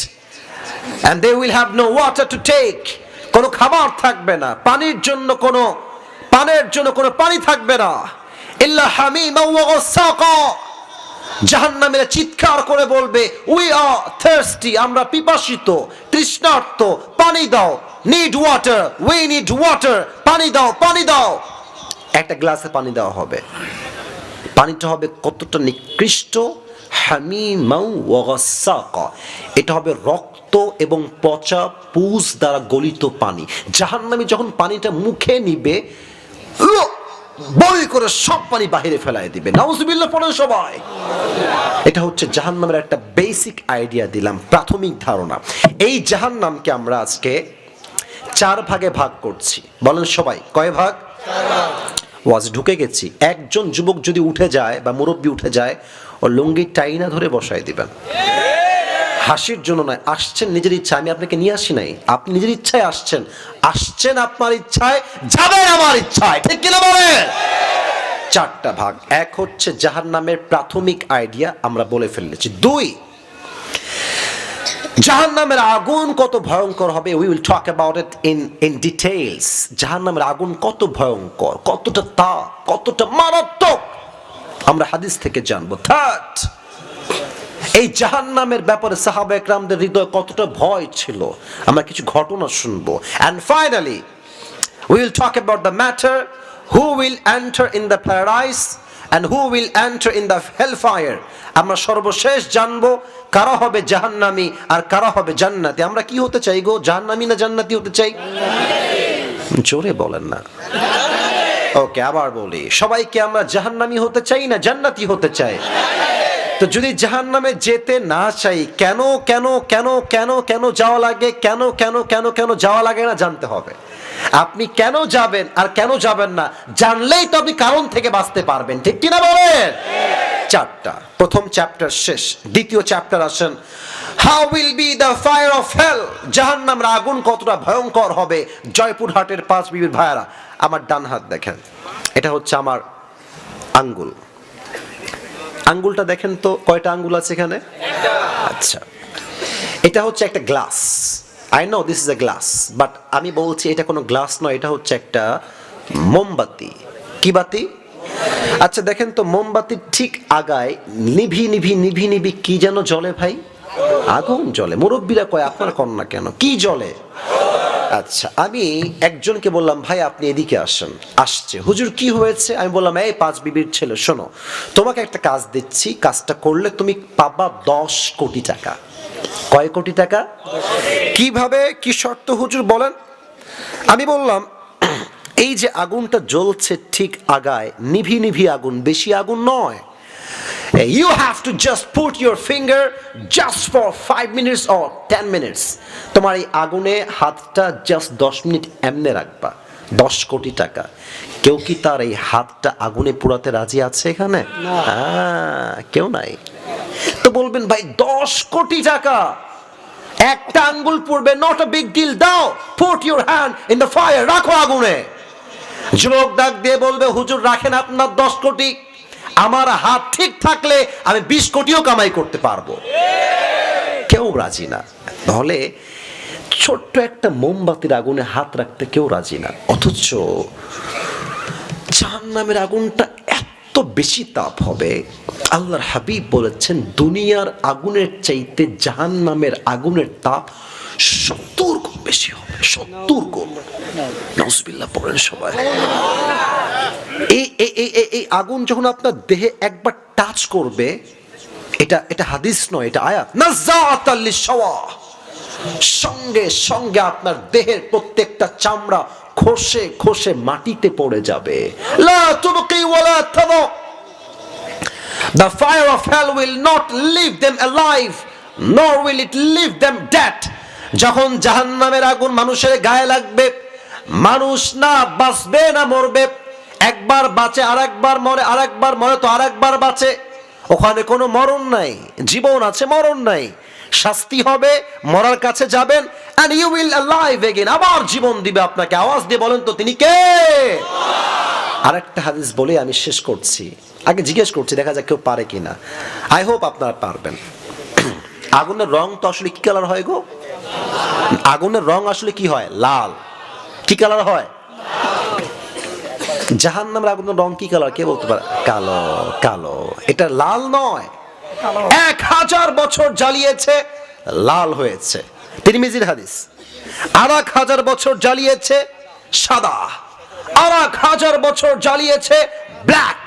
and they will have no water to take. কোনো খাবার থাকবে না, পানির জন্য কোনো পানি থাকবে না। ইল্লা হামিমা ওয়া গাসাকা। জাহান্নামীরা চিৎকার করে বলবে, we are thirsty, আমরা পিপাসিত, তৃষ্ণার্ত, পানি দাও। need water, we need water, পানি দাও, পানি দাও। একটা গ্লাসে পানি দেওয়া হবে, পানিটা হবে কতটা নিকৃষ্ট, হামিমাউ ওয়া গাসাকা, এটা হবে রক্ত এবং পচা পুজ দ্বারা গলিত পানি। জাহান্নামী যখন পানিটা মুখে নিবে, বই করে সব পানি বাহিরে ফেলায় দিবে। নাউজুবিল্লাহ পড়েন সবাই। এটা হচ্ছে জাহান্নামের একটা বেসিক আইডিয়া দিলাম, প্রাথমিক ধারণা। এই জাহান্নামকে আমরা আজকে 4 ভাগে ভাগ করছি। বলেন সবাই, কয় ভাগ? ওয়াজ ঢুকে গেছি। একজন যুবক যদি উঠে যায় বা মুরব্বী উঠে যায়, ও লুঙ্গি টাইনা ধরে বসায় দিবেন। হাসির জন্য নয়, আসছেন নিজের ইচ্ছা, আমি আপনাকে নিয়ে আসি নাই, আপনি নিজের ইচ্ছায় আসছেন আপনার ইচ্ছায়, যাবেন আমার ইচ্ছায়, ঠিক কিনা বলেন? চারটা ভাগ। এক হচ্ছে জাহান্নামের প্রাথমিক আইডিয়া, আমরা বলে ফেলেছি। দুই, জাহান্নামের আগুন কত ভয়ঙ্কর হবে, we will talk about it in details. জাহান্নামের আগুন কত ভয়ঙ্কর, কতটা তাপ, কতটা মারাত্মক, আমরা হাদিস থেকে জানবো। থার্ড, এই জাহান্নামের ব্যাপারে সাহাবা একরামদের হৃদয়ে কতটা ভয় ছিল, আমরা কিছু ঘটনা শুনবো। And finally we will talk about the matter who will enter in the paradise and who will enter in the hellfire. আমরা সর্বশেষ জানবো কারা হবে জাহান্নামী আর কারা হবে জান্নাতি। আমরা কি হতে চাই গো, জাহান্নামী না জান্নাতি হতে চাই? জোরে বলেন না। ওকে, আবার বলি, সবাইকে আমরা জাহান্নামী হতে চাই না জান্নাতি হতে চাই? তো যদি জাহান্নামে যেতে না চাই, কেন কেন কেন কেন কেন যাওয়া লাগে, কেন কেন কেন কেন যাওয়া লাগে না জানতে হবে। আপনি কেন যাবেন আর কেন যাবেন না জানলেই তো আপনি কারণ থেকে বাঁচতে পারবেন, ঠিক কিনা বলেন? চারটা, প্রথম চ্যাপ্টার শেষ, দ্বিতীয় চ্যাপ্টার আসেন, how will be the fire of hell, জাহান্নামের আগুন কতটা ভয়ঙ্কর হবে। জয়পুরহাটের পাঁচ বিবির ভাইয়ারা, আমার ডান হাত দেখেন, এটা হচ্ছে আমার আঙ্গুল। আঙ্গুলটা দেখেন তো, কয়টা আঙ্গুল আছে এখানে? আচ্ছা, এটা হচ্ছে একটা glass. I know this is a glass, but আমি বলছি এটা কোনো গ্লাস নয়, এটা হচ্ছে একটা মোমবাতি। কি বাতি? আচ্ছা দেখেন তো, মোমবাতির ঠিক আগায় নিভি নিভি নিভি নিভি কি যেন জ্বলে ভাই? আগুন জ্বলে। মুরব্বীরা কয়, আপনার কন না কেন, কি জ্বলে? আচ্ছা, আমি একজনকে বললাম, ভাই আপনি এদিকে আসেন। আসছে, হুজুর কি হয়েছে? আমি বললাম, এই পাঁচ বিবির ছেলে শোনো, তোমাকে একটা কাজ দিচ্ছি, কাজটা করলে তুমি পাবা 10 কোটি টাকা। কয় কোটি টাকা? কিভাবে, কি শর্ত হুজুর বলেন? আমি বললাম, এই যে আগুনটা জ্বলছে ঠিক আগায়, নিভি নিভি আগুন, বেশি আগুন নয়। You have to just put your finger just for 5 minutes or 10 minutes. তোমার এই আগুনে হাতটা জাস্ট 10 মিনিট এমনে রাখবা। 10 কোটি টাকা। কেউ কি তার এই হাতটা আগুনে পোড়াতে রাজি আছে এখানে? কেউ নাই। তো বলবেন, ভাই 10 কোটি টাকা, একটা আঙ্গুল পড়বে, নট আ বিগ ডিল, দাও, put your hand in the fire, রাখো আগুনে। যুবক ডাক দিয়ে বলবে, হুজুর রাখেন আপনার 10 কোটি, আমার হাত ঠিক থাকলে আমি 20 কোটিও কামাই করতে পারবো। কেউ রাজি না। তাহলে ছোট্ট একটা মোমবাতির আগুনে হাত রাখতে কেউ রাজি না, অথচ জাহান্নামের আগুনটা এত বেশি তাপ হবে। আল্লাহর হাবিব বলেছেন, দুনিয়ার আগুনের চাইতে জাহান্নামের আগুনের তাপ 70 গুণ বেশি হবে। 70 গুণ। নাউজুবিল্লাহ পড়েন সবাই। এই আগুন যখন আপনার দেহে একবার টাচ করবে, এটা হাদিস নয়, এটা আয়াত, নাযাআতাল লিশওয়া, সঙ্গে সঙ্গে আপনার দেহের প্রত্যেকটা চামড়া খসে খসে মাটিতে পড়ে যাবে। লা তুবকি ওয়ালা তাদা, the fire of hell will not leave them alive nor will it leave them dead. যখন জাহান্নামের আগুন মানুষের গায়ে লাগবে, মানুষ না বাঁচবে না মরবে। একবার বাঁচে, আরেকবার মরে, আরেকবার মরে তো আরেকবার বাঁচে। ওখানে কোনো মরণ নাই, জীবন আছে, মরণ নাই। শাস্তি হবে, মরার কাছে যাবেন, and you will alive again, আবার জীবন দিবে আপনাকে। আওয়াজ দিয়ে বলেন তো তিনি কে? আরেকটা হাদিস বলে আমি শেষ করছি, আগে জিজ্ঞেস করছি দেখা যাক কেউ পারে কিনা। আই হোপ আপনারা পারবেন। আগুনের রং তো আসলে কি কালার হয় গো? আগুনের রং আসলে কি হয়? লাল। কি কালার হয়? জাহান্নামের আগুনের রং কি কালার কে বলতে পারে? কালো। কালো। এটা লাল নয়। 1000 বছর জ্বালিয়েছে, লাল হয়েছে। তিরমিজির হাদিস। 1000 বছর জ্বালিয়েছে, সাদা। 1000 বছর জ্বালিয়েছে, ব্ল্যাক।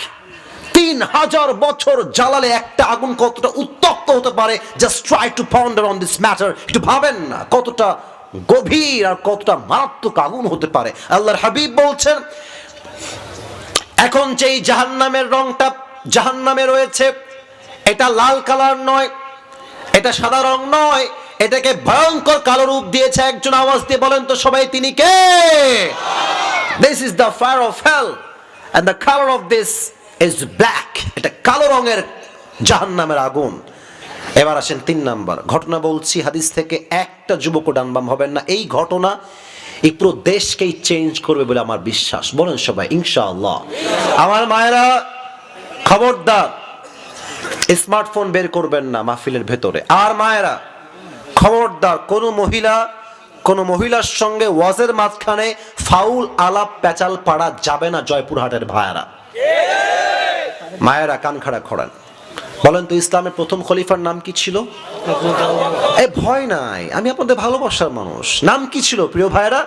3000 বছর জ্বালালে একটা আগুন কতটা উত্তপ্ত হতে পারে, just try to ponder on this matter. একটু ভাবেন না কতটা গভীর আর কতটা মারাত্মক আগুন হতে পারে। আল্লাহর হাবিব বলছেন, এখন যেই জাহান্নামের রংটা জাহান্নামে রয়েছে, এটা লাল কালার নয়, এটা সাদা রং নয়, এটাকে ভয়ঙ্কর কালো রূপ দিয়েছে একজন। আওয়াজ দিয়ে বলেন তো সবাই তিনি কে? This is the fire of hell and the color of this is black. এটা কালো রঙের জাহান্নামের আগুন। এবার আসেন 3 নাম্বার ঘটনা বলছি হাদিস থেকে, একটা যুবকও ডানবাম হবেন না। এই ঘটনা এই পুরো দেশকেই চেঞ্জ করবে বলে আমার বিশ্বাস। বলেন সবাই ইনশাআল্লাহ। আমার মায়েরা খবরদার স্মার্টফোন বের করবেন না মাহফিলের ভেতরে। আর মায়েরা খবরদার কোনো মহিলার সঙ্গে ওয়াজের মাঝখানে ফাউল আলাপ পেঁচাল পাড়া যাবে না। জয়পুরহাটের ভাইয়েরা মায়েরা কান খাড়া করেন। বলেন তো ইসলামের প্রথম খলিফার নাম কি ছিল? এই ভয় নাই, আমি আপনাদের ভালোবাসার মানুষ। নাম কি ছিল প্রিয় ভাইয়েরা?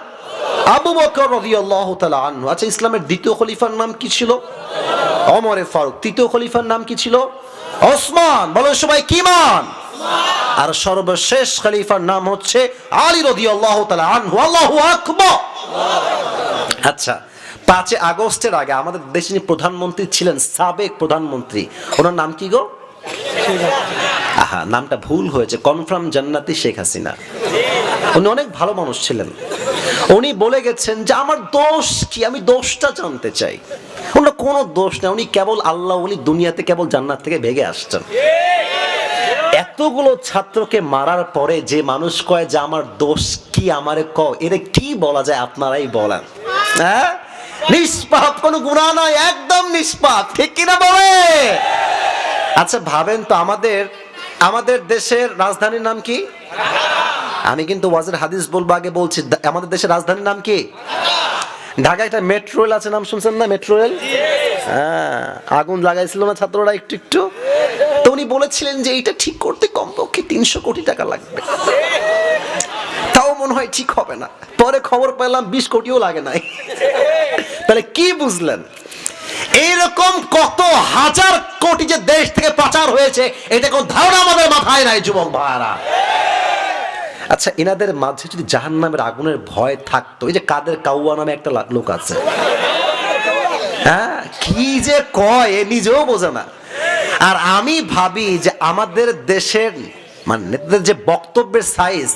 আবু বকর রাদিয়াল্লাহু তাআলা আনহু। আচ্ছা, ইসলামের দ্বিতীয় খলিফার নাম কি ছিল? ওমর ফারুক। তৃতীয় খলিফার নাম কি ছিল? ওসমান। বলেন সবাই কি মান? আর সর্বশেষ খলিফার নাম হচ্ছে আলী রাদিয়াল্লাহু তাআলা আনহু। আল্লাহু আকবার। আচ্ছা, 5 আগস্টের আগে আমাদের দেশে যিনি প্রধানমন্ত্রী ছিলেন, সাবেক প্রধানমন্ত্রী, ওনার নাম কি গো? আহা, নামটা ভুল হয়েছে। কনফার্ম জান্নাতি শেখ হাসিনা। উনি অনেক ভালো মানুষ ছিলেন। উনি বলে গেছেন যে আমার দোষ কি, আমি দোষটা জানতে চাই। ওনার কোনো দোষ নেই, উনি কেবল আল্লাহ, উনি দুনিয়াতে কেবল জান্নাত থেকে ভেগে আসছেন। এতগুলো ছাত্রকে মারার পরে যে মানুষ কয় যে আমার দোষ কি, আমারে এর কি বলা যায়? আপনারাই বলেন। হ্যাঁ, নিষ্পাপ, কোনো গুনাহ নাই, একদম নিষ্পাপ, ঠিক কিনা বলে? আচ্ছা ভাবেন তো, আমাদের দেশের রাজধানীর নাম কি? আমি কিন্তু ওয়াজের হাদিস বলবো, আগে বলছি আমাদের দেশের রাজধানীর নাম কি? ঢাকায় একটা মেট্রো রেল আছে, নাম শুনছেন না? Metro rail. হ্যাঁ, আগুন লাগাইছিল না ছাত্ররা একটু একটু। তো উনি বলেছিলেন যে এইটা ঠিক করতে কমপক্ষে 300 কোটি টাকা লাগবে। তাও মনে হয় ঠিক হবে না। পরে খবর পেলাম 20 কোটিও লাগে নাই। তাহলে কি বুঝলেন? এইরকম কত হাজার কোটি যে দেশ থেকে পাচার হয়েছে, এটা কোন ধারণা আমাদের মাথায় নাই যুবক ভাইরা। আচ্ছা, এনাদের মাঝে যদি জাহান্নামের আগুনের ভয় থাকতো, এই যে কাদের কাউয়া নামে একটা লোক আছে, হ্যাঁ, কি যে কয় এ নিজেও বোঝে না। আর আমি ভাবি যে আমাদের দেশের মানে নেতাদের যে বক্তব্যের সাইজ,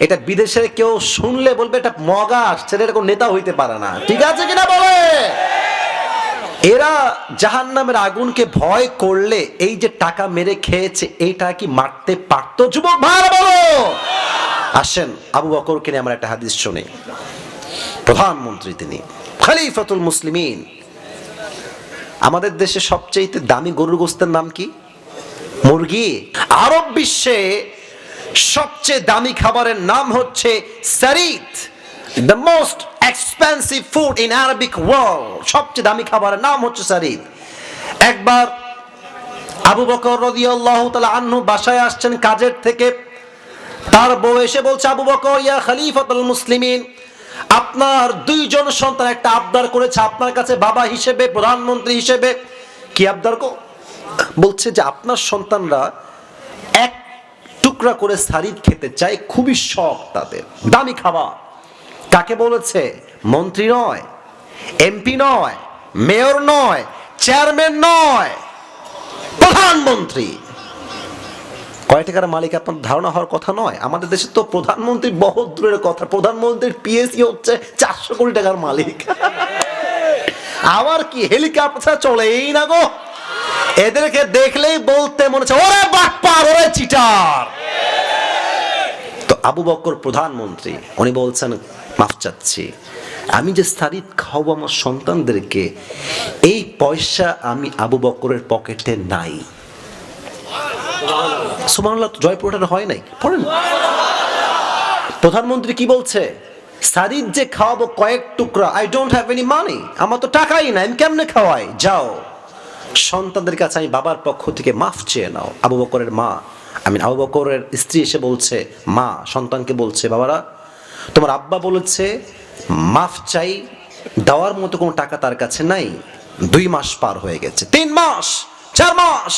এটা বিদেশের কেউ শুনলে বলবে এটা মগা আসছে, এটা কোনো নেতা হইতে পারে না। ঠিক আছে কিনা বলে? এরা জাহান্নামের আগুনকে ভয় করলে এই যে টাকা মেরে খেয়েছে, এইটা কি মারতে পারতো যুবক ভাইরা? বলো। আসেন আবু বকরকে নিয়ে আমরা একটা হাদিস শুনি। প্রধানমন্ত্রী তিনি, খলিফাতুল মুসলিমিন। আমাদের দেশে সবচেয়ে দামি গরুর গোস্তের নাম কি? মুরগি। আরব বিশ্বে সবচেয়ে দামি খাবারের নাম হচ্ছে সারিদ। The most expensive food in Arabic world. সবচেয়ে দামি খাবারের নাম হচ্ছে সারিদ। একবার আবু বকর রাদিয়াল্লাহু তাআলা আনহু বাসায় আসছেন কাজের থেকে। তার বউ এসে বলছে, আবু বকর ইয়া খলিফাতুল মুসলিমিন, আপনার 2 জন সন্তান একটা আবদার করেছে আপনার কাছে বাবা হিসেবে, প্রধানমন্ত্রী হিসেবে। কি আবদার গো? বলছে যে আপনার সন্তানরা এক টুকরা করে সারিদ খেতে চায়, খুবই শখ তাদের, দামি খাবার। কাকে বলেছে? মন্ত্রী নয়, এমপি নয়, মেয়র নয়, চেয়ারম্যান নয়, প্রধানমন্ত্রী। কয় টাকার মালিক আপনার ধারণা হওয়ার কথা নয়। আমাদের দেশে তো প্রধানমন্ত্রী বহুত দূরের কথা, প্রধানমন্ত্রীর পিএসি হচ্ছে 400 কোটি টাকার মালিক। আবার কি হেলিকপ্টার চলেই না গো। এদেরকে দেখলেই বলতে মনে হচ্ছে ওরে বাটপার, ওরে চিটার। তো আবু বকর প্রধানমন্ত্রী, উনি বলছেন মাফ চাচ্ছি, আমি যে সারিদ খাওয়াবো আমার সন্তানদেরকে, এই পয়সা আমি আবু বকরের পকেটে নাই। সুবহানাল্লাহ, জয়পুরহাটে হয় নাই, পড়েন। প্রধানমন্ত্রী কি বলছে? সারিদ যে খাওয়াবো কয়েক টুকরা, I don't have any money, আমার তো টাকাই নাই, আমি কেমনে খাওয়াই? যাও সন্তানদের কাছে আমি বাবার পক্ষ থেকে মাফ চেয়ে নাও। আবু বকরের মা, আবু বকরের স্ত্রী এসে বলছে, মা সন্তানকে বলছে, বাবারা তোমার আব্বা বলেছে মাফ চাই, দেওয়ার মতো কোনো টাকা তার কাছে নাই। 2 মাস পার হয়ে গেছে, 3 মাস, 4 মাস।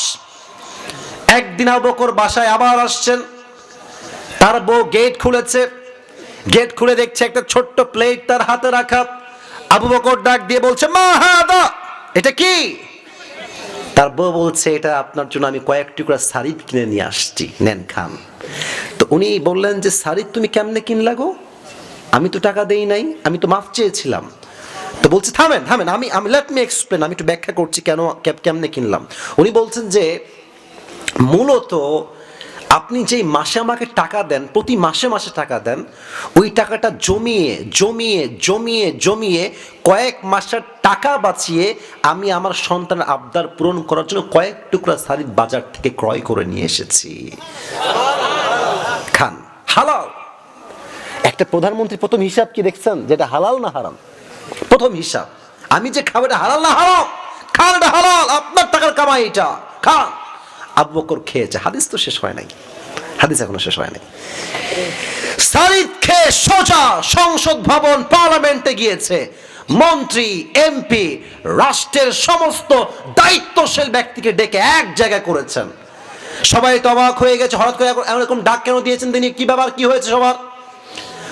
একদিন আবু বকর বাসায় আবার আসছেন, তার বউ গেট খুলেছে, গেট খুলে দেখছে একটা ছোট্ট প্লেট তার হাতে রাখা। আবু বকর ডাক দিয়ে বলছে, মা হাদা, এটা কি? তার বউ বলছে, এটা আপনার জন্য আমি কয়েক টুকরা সারিদ কিনে নিয়ে আসছি, নেন খান। তো উনি বললেন যে সারিদ তুমি কেমনে কিনলা গো? আমি তো টাকা দেই নাই, আমি তো মাফ চেয়েছিলাম। তো বলছে থামেন থামেন, আমি লেট মি এক্সপ্লেন, আমি একটু ব্যাখ্যা করছি কেমনে কিনলাম। উনি বলছেন যে মূলত আপনি যেই মাসে আমাকে টাকা দেন, প্রতি মাসে মাসে টাকা দেন, ওই টাকাটা জমিয়ে জমিয়ে জমিয়ে জমিয়ে কয়েক মাসের টাকা বাঁচিয়ে আমি আমার সন্তানের আবদার পূরণ করার জন্য কয়েক টুকরা শাড়ি বাজার থেকে ক্রয় করে নিয়ে এসেছি। খান, হালাল। একটা প্রধানমন্ত্রী প্রথম হিসাব কি দেখছেন, যেটা হালাল না হারাম? প্রথম হিসাব আমি যে খাবো এটা হালাল না হারাম? খান, এটা হালাল, আপনার টাকার কামাই, এটা খান। আবু বকর খেয়েছে। হাদিস তো শেষ হয় নাই, হাদিস এখনো শেষ হয় নাই। সারিদ খেয়ে সোজা সংসদ ভবন, পার্লামেন্টে গিয়েছে। মন্ত্রী, এমপি, রাষ্ট্রের সমস্ত দায়িত্বশীল ব্যক্তিকে ডেকে এক জায়গায় করেছেন। সবাই তো অবাক হয়ে গেছে, হঠাৎ করে এরকম ডাক কেন দিয়েছেন তিনি? কি ব্যাপার, কি হয়েছে সবার?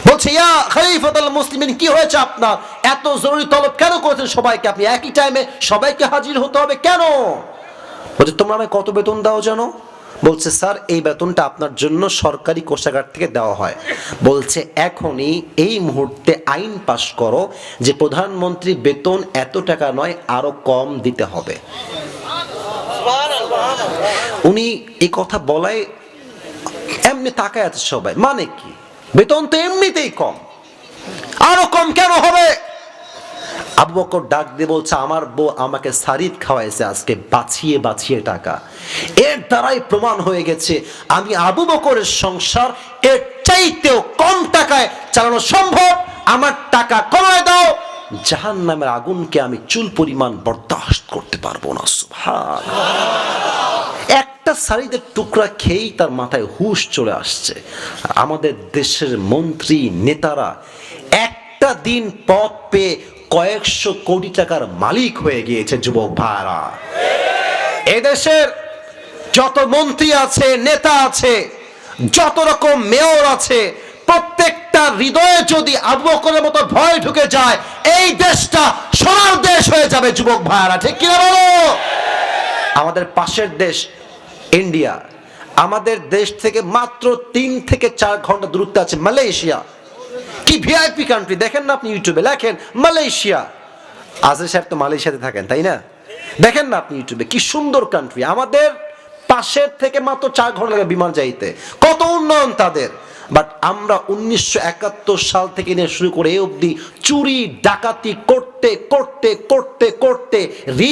বলছে, ইয়া খলিফাতুল মুসলিমিন, কি হয়েছে আপনার? এত জরুরি তলব কেন করেছেন সবাইকে? আপনি একই টাইমে সবাইকে হাজির হতে হবে কেন? বলছে, তোমরা আমায় কত বেতন দাও জানো? বলছে, স্যার এই বেতনটা আপনার জন্য সরকারি কোষাগার থেকে দেওয়া হয়। বলছে, এখনই এই মুহূর্তে আইন পাশ করো যে প্রধানমন্ত্রী বেতন এত টাকা নয়, আরো কম দিতে হবে। উনি এই কথা বলায় এমনি তাকায় আছে সবাই, মানে কি? বেতন তো এমনিতেই কম, আরো কম কেন হবে? আবু বকর ডাক দিয়ে বলছে, আমার বউ আমাকে সারিদ খাওয়াইছে আজকে বাঁচিয়ে বাঁচিয়ে টাকা। এর দ্বারাই প্রমাণ হয়ে গেছে আমি আবু বকরের সংসার এর চাইতেও কম টাকায় চালানো সম্ভব। আমার টাকা কমায় দাও, জাহান্নামের আগুনকে আমি চুল পরিমাণ বরদাস্ত করতে পারবো না। সুবহানাল্লাহ। একটা সারিদের টুকরা খেয়েই তার মাথায় হুশ চলে আসছে। আমাদের দেশের মন্ত্রী নেতারা একটা দিন পথ পেয়ে কয়েকশো কোটি টাকার মালিক হয়ে গিয়েছে। যুবক ভাইরা, এদেশের যত মন্ত্রী আছে, নেতা আছে, যত রকম মেয়র আছে, প্রত্যেকটা হৃদয়ে যদি আবু বকরের মতো ভয় ঢুকে যায়, এই দেশটা সোনার দেশ হয়ে যাবে। যুবক ভাইরা, ঠিক কিনা বলো? আমাদের পাশের দেশ ইন্ডিয়া, আমাদের দেশ থেকে মাত্র 3 থেকে 4 ঘন্টা দূরত্বে আছে মালয়েশিয়া। কি ভিআইপি কান্ট্রি, দেখেন না আপনি ইউটিউবে, লেখেন মালয়েশিয়া। আজহার সাহেব তো মালয়েশিয়াতে থাকেন, তাই না? দেখেন না আপনি ইউটিউবে, কি সুন্দর কান্ট্রি। আমাদের পাশের থেকে মাত্র 4 ঘন্টা লাগে বিমান যাইতে, কত উন্নয়ন তাদের। বাট আমরা 1971 সাল থেকে নিয়ে শুরু করে এই অবধি চুরি ডাকাতি করতে করতে করতে করতে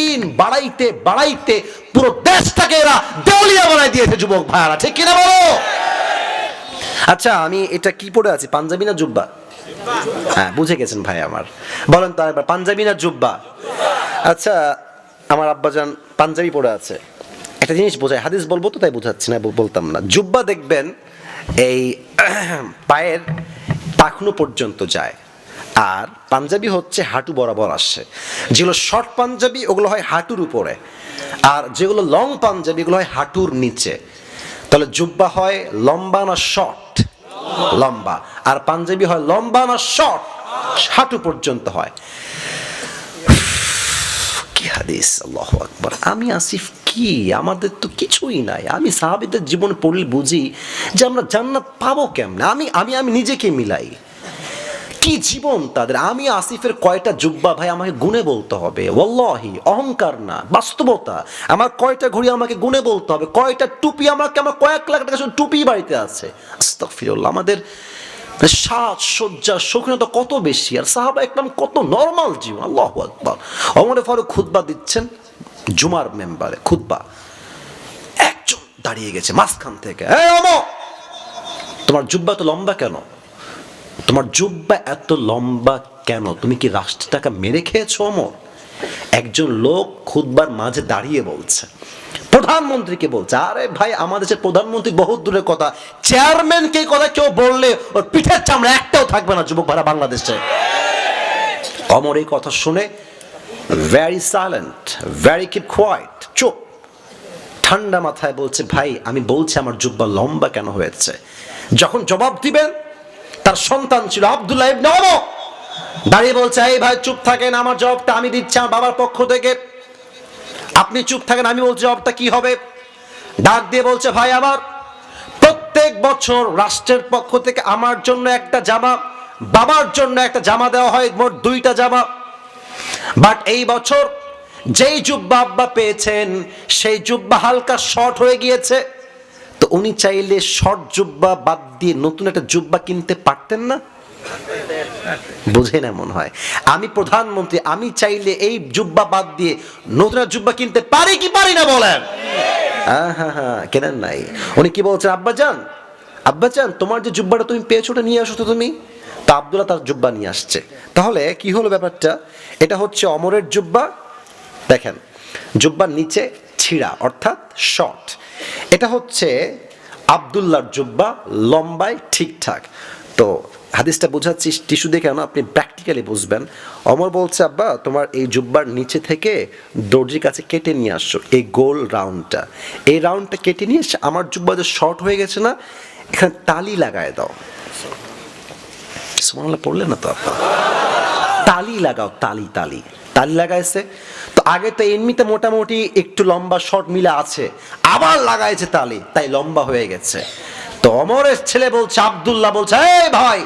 ঋণ বাড়াইতে বাড়াইতে পুরো দেশটাকে এরা দেউলিয়া বানাই দিয়েছে। যুবক ভাইরা, ঠিক কিনা বলো? আচ্ছা, আমি এটা কি পরে আছি, পাঞ্জাবি না জুব্বা? হ্যাঁ, বুঝে গেছেন ভাই আমার। বলেন তো একবার, পাঞ্জাবি না জুব্বা? আচ্ছা, আমার আব্বাজান পাঞ্জাবি পরে আছে। একটা জিনিস বোঝায়, হাদিস বলবো তো তাই বোঝাচ্ছি না, বলতাম না। জুব্বা দেখবেন এই পায়ের টাকনু পর্যন্ত যায়, আর পাঞ্জাবি হচ্ছে হাঁটু বরাবর আসে। যেগুলো শর্ট পাঞ্জাবি ওগুলো হয় হাঁটুর উপরে, আর যেগুলো লং পাঞ্জাবি এগুলো হয় হাঁটুর নিচে। তাহলে জুব্বা হয় লম্বা না শর্ট? লম্বা। আর পাঞ্জাবি হয় লম্বা না শর্ট? হাঁটু পর্যন্ত হয়। কি হাদিস, আল্লাহু আকবার। আমি আসিফ কি, আমাদের তো কিছুই নাই। আমি সাহাবীদের জীবন পড়লে বুঝি যে আমরা জান্নাত পাবো কেমনে। আমি আমি আমি নিজেকে মিলাই, কি জীবন তাদের। আমি আসিফের কয়টা জুব্বা ভাই আমাকে গুনে বলতে হবে, ওয়াল্লাহি, অহংকার না, বাস্তবতা। আমার কয়টা ঘড়ি আমাকে গুনে বলতে হবে, কয়টা টুপি আমাকে, আমার কয়েক লাখ টাকা টুপি বাড়িতে আছে। আস্তাগফিরুল্লাহ। আমাদের সাজসজ্জা শৌখিনতা কত বেশি, আর সাহাবা একদম কত নরমাল জীবন। আল্লাহু আকবার। ওমর ফারুক খুতবা দিচ্ছেন জুমার মেম্বারে, খুতবা। একজন দাঁড়িয়ে গেছে মাঝখান থেকে, এই ওমর, তোমার জুব্বা তো লম্বা কেন? তোমার জুব্বা এত লম্বা কেন? তুমি কি রাষ্ট্রের টাকা মেরে খেয়েছো ওমর? একজন লোক খুতবার মাঝে দাঁড়িয়ে বলছে, প্রধানমন্ত্রীকে বলছে। আরে ভাই, আমাদের দেশের প্রধানমন্ত্রী বহুত দূরের কথা, চেয়ারম্যানকে কথা কেউ বললে ওর পিঠের চামড়া একটাও থাকবে না। যুবক ভাইরা, বাংলাদেশে ওমর এই কথা শুনে very silent, very keep quiet, চুপ। ঠান্ডা মাথায় বলছে, ভাই আমি বলছি আমার জুব্বা লম্বা কেন হয়েছে। যখন জবাব দিবেন, তার সন্তান ছিল আব্দুল্লাহ ইবনে ওমর, দাঁড়িয়ে বলছে, এই ভাই চুপ থাকেন, আমার জবাবটা আমি দিচ্ছি আমার বাবার পক্ষ থেকে। আপনি চুপ থাকেন, আমি বলছি জবাবটা কি হবে। ডাক দিয়ে বলছে, ভাই আমার প্রত্যেক বছর রাষ্ট্রের পক্ষ থেকে আমার জন্য একটা জামা, বাবার জন্য একটা জামা দেওয়া হয়, মোট 2টা জামা। বাট এই বছর যেই জুব্বা আব্বা পেয়েছেন সেই জুব্বা হালকা শর্ট হয়ে গিয়েছে, তো উনি চাইলে শর্ট জুব্বা বাদ দিয়ে নতুন একটা জুব্বা কিনতে পারতেন না? বুঝে না মনে হয়। আমি প্রধানমন্ত্রী, আমি চাইলে এই জুব্বা বাদ দিয়ে নতুন একটা জুব্বা কিনতে পারি কি পারি না বলেন? হ্যাঁ কেনেন নাই। উনি কি বলছেন, আব্বাজান তোমার যে জুব্বাটা তুমি পেয়েছো ওটা নিয়ে আসো তো তুমি। তা আব্দুল্লাহ তার জুব্বা নিয়ে আসছে। তাহলে কি হলো ব্যাপারটা? এটা হচ্ছে অমরের জুব্বা, দেখেন জুব্বার নিচে ছিঁড়া অর্থাৎ শর্ট। এটা হচ্ছে আব্দুল্লাহর জুব্বা, লম্বায় ঠিকঠাক। তো হাদিসটা বোঝাচ্ছি টিস্যু দেখে না, আপনি প্র্যাকটিক্যালি বুঝবেন। অমর বলছে, আব্বা তোমার এই জুব্বার নিচে থেকে দর্জির কাছে কেটে নিয়ে আসছো এই গোল রাউন্ডটা, এই রাউন্ডটা কেটে নিয়ে এসে আমার জুব্বা যে শর্ট হয়ে গেছে না, এখানে তালি লাগায় দাও। সুবহানাল্লাহ পড়লেন না তো আপা? তালি লাগাও, তালি তালি তালি লাগাইছে। তো আগে তো এমনিতে মোটামুটি একটু লম্বা শর্ট মিলে আছে, আবার লাগাইছে তালি, তাই লম্বা হয়ে গেছে। তো অমরের ছেলে বলছে, আব্দুল্লাহ বলছে, এই ভাই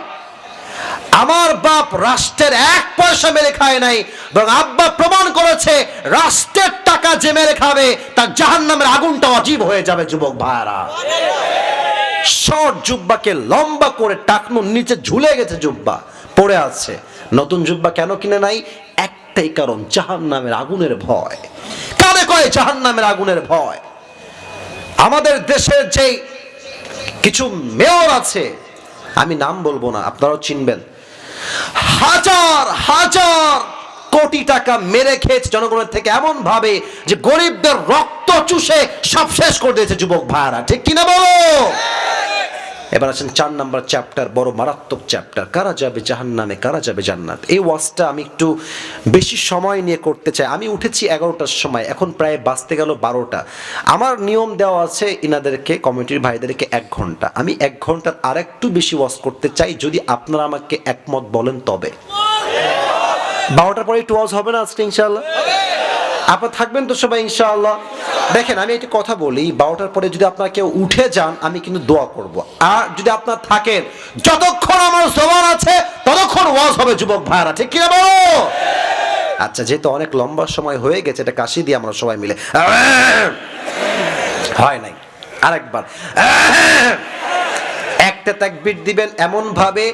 আমার বাপ রাষ্ট্রের 1 পয়সা মেরে খায় নাই, বরং আব্বা প্রমাণ করেছে রাষ্ট্রের টাকা যে মেরে খাবে তার জাহান্নামের আগুনটা অজীব হয়ে যাবে। যুবক ভাইরা, শর্ট জুব্বাকে লম্বা করে টাকনুর নিচে ঝুলে গেছে, জুব্বা পড়ে আছে। নতুন জুব্বা কেন কিনে নাই? একটাই কারণ, জাহান্নামের আগুনের ভয়। কানে কয় জাহান্নামের আগুনের ভয়। আমাদের দেশের যে কিছু মেয়র আছে, আমি নাম বলবো না, আপনারাও চিনবেন, হাজার হাজার কোটি টাকা মেরে খেয়েছে জনগণের থেকে এমন ভাবে যে গরিবদের রক্ত চুষে সব শেষ করে দিয়েছে। যুবক ভাইরা, ঠিক কিনা বলো? এবার আসেন 4 নম্বর চ্যাপ্টার, বড় মারাত্মক চ্যাপ্টার, কারা যাবে জাহান্নামে, কারা যাবে জান্নাত। এই ওয়াজটা আমি একটু বেশি সময় নিয়ে করতে চাই। আমি উঠেছি 11টার সময়, এখন প্রায় বাজতে গেল 12টা। আমার নিয়ম দেওয়া আছে ইনাদেরকে, কমিটির ভাইদেরকে 1 ঘন্টা। আমি 1 ঘন্টার আর একটু বেশি ওয়াজ করতে চাই, যদি আপনারা আমাকে একমত বলেন তবে। 12টার পরে একটু ওয়াজ হবে না আজকে ইনশাআল্লাহ? আপনারা থাকবেন তো সবাই ইনশাআল্লাহ? দেখেন আমি একটা কথা বলি, 12টার পরে যদি আপনারা কেউ উঠে যান আমি কিন্তু দোয়া করব, আর যদি আপনারা থাকেন যতক্ষণ আমার জবান আছে ততক্ষণ ওয়াজ হবে। যুবক ভাইরা, ঠিক কি না বলো? আচ্ছা, যেহেতু অনেক লম্বা সময় হয়ে গেছে, এটা কাশি দিয়ে আমরা সবাই মিলে, হয় নাই, আরেকবার একটা তাকবীর দিবেন এমন ভাবে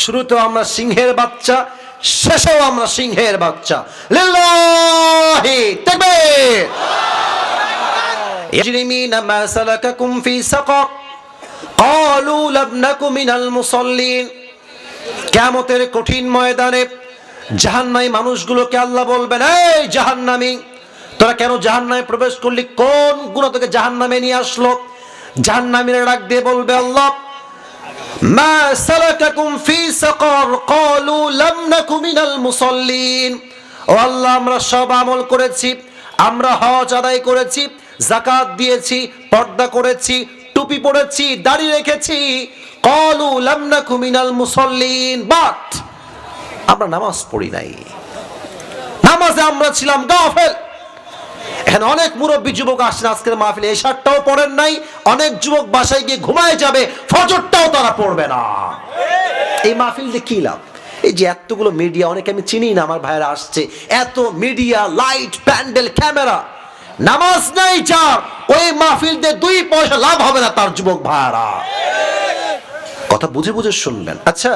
শুরুতেও আমরা সিংহের বাচ্চা, শেষেও আমরা সিংহের বাচ্চা। লিল্লাহি তাকবীর। ইয়াজরিমিনা মা সালাকাকুম ফি সাকার ক্বালু লাম নাকু মিনাল মুসাল্লিন। কিয়ামতের কঠিন ময়দানে জাহান্নামী মানুষগুলোকে আল্লাহ বলবেন, এই জাহান্নামী, তোরা কেন জাহান্নামে প্রবেশ করলি? কোন গুনাহ তোকে জাহান্নামে নিয়ে আসলো? জাহান্নামীরা ডাক দিয়ে বলবে, আল্লাহ মা সালাকাকুম ফি সাকার ক্বালু লাম নাকু মিনাল মুসাল্লিন। ও আল্লাহ, আমরা সব আমল করেছি, আমরা হজ আদায় করেছি, যাকাত দিয়েছি, পর্দা করেছি, টুপি পরেছি, দাড়ি রেখেছি, ক্বালু লাম নাকু মিনাল মুসাল্লিন, বাট আমরা নামাজ পড়ি নাই, নামাজে আমরা ছিলাম গাফেল। এখানে অনেক মুরব্বী যুবক আসেন আজকের মাহফিলে, এশারটাও পড়েন নাই, অনেক যুবক বাসায় গিয়ে ঘুমায় যাবে, ফজরটাও তারা পড়বে না। এই মাহফিল দিয়ে কি লাভ? এই যে এতগুলো মিডিয়া, অনেকে আমি চিনি না, আমার ভাইরা আসছে, এত মিডিয়া, লাইট, প্যান্ডেল, ক্যামেরা, নামাজ নাই যার, ওই মাহফিল দিয়ে 2 পয়সা লাভ হবে না তার। যুবক ভাইরা, কথা বুঝে বুঝে শুনবেন। আচ্ছা,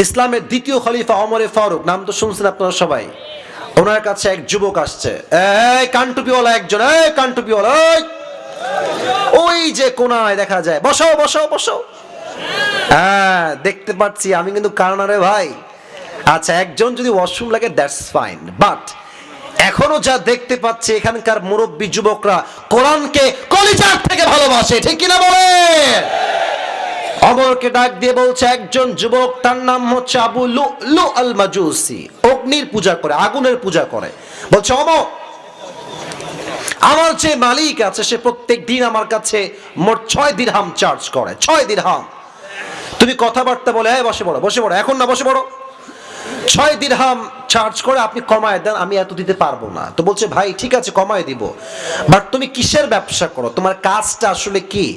ইসলামের দ্বিতীয় খলিফা ওমরে ফারুক, নাম তো শুনছেন আপনারা সবাই। ওনার কাছে এক যুবক আসছে, এই কানটুপিওয়ালা একজন, এই কানটুপিওয়ালা, ওই যে কোনায় দেখা যায়, বসো বসো বসো। হ্যাঁ দেখতে পাচ্ছি, আমি কিন্তু কারণারে ভাই। আচ্ছা, একজন যদি ওয়াশরুম লাগে দ্যাটস ফাইন, বাট এখনো যা দেখতে পাচ্ছি এখানকার মুরব্বী যুবকরা কোরআনকে কলিজার থেকে ভালোবাসে, ঠিক কিনা বলে? অমরকে ডাক দিয়ে বলছে, একজন যুবক, তার নাম হচ্ছে আবু লুলু আল মাজুসি, অগ্নির পূজা করে, আগুনের পূজা করে। বলছে, অমর, আমার যে মালিক আছে সে প্রত্যেক দিন আমার কাছে মোট 6 দিরহাম চার্জ করে, 6 দিরহাম। তুমি কথাবার্তা বলে, বসে পড়ো বসে পড়ো, এখন না বসে পড়ো, 6 দিরহাম চার্জ করে, আপনি কমায় দেন, আমি এত দিতে পারবো না। তো বলছে, ভাই ঠিক আছে কমায় দিব, বাট তুমি কিসের ব্যবসা করো, তোমার কাজটা আসলে কি?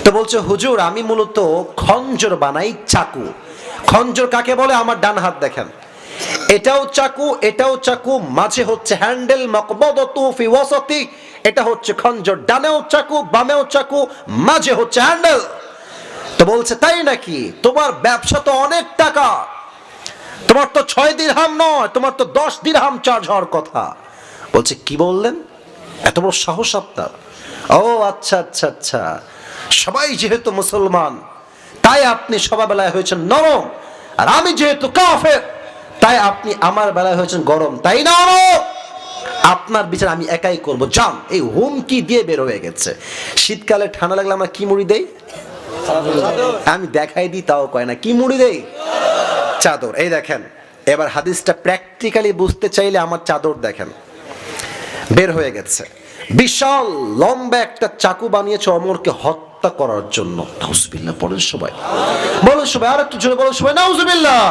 তো বলছে, হুজুর আমি মূলত খঞ্জর বানাই, চাকু। খঞ্জর কাকে বলে? আমার ডান হাত দেখেন, এটাও চাকু, এটাও চাকু, মাঝে হচ্ছে হ্যান্ডেল, মাকবাদাতু ফি ওয়াসাতি, এটা হচ্ছে খঞ্জর, ডানেও চাকু বামেও চাকু, মাঝে হচ্ছে হ্যান্ডেল। তো বলছে তাই নাকি, তোমার ব্যবসা তো অনেক টাকা, তোমার তো 6 দিরহাম নয়, তোমার তো 10 দিরহাম চার্জ হওয়ার কথা। বলছে কি বললেন, এত বড় সাহস আপনার? ও আচ্ছা আচ্ছা আচ্ছা, সবাই যেহেতু মুসলমান তাই আপনি সবার বেলায় হয়েছেন নরম, আর আমি যেহেতু কাফের তাই আপনি আমার বেলায় হয়েছেন গরম, তাই না? আপনার বিচার আমি একাই করব, যান। এই হুমকি দিয়ে বের হয়ে গেছে। শীতকালে ঠান্ডা লাগলে আমরা কি মুড়ি দেই? আমি দেখাই দিই তাও কয় না, কি মুড়ি দেই? চাদর। এই দেখেন, এবার হাদিসটা প্র্যাকটিক্যালি বুঝতে চাইলে আমার চাদর দেখেন, বের হয়ে গেছে। বিশাল লম্বা একটা চাকু বানিয়েছে ওমরকে হত্যা করার জন্য। নাউজুবিল্লাহ পড়েন সবাই, বলুন সবাই, আর একটু জোরে বলুন সবাই, নাউজুবিল্লাহ।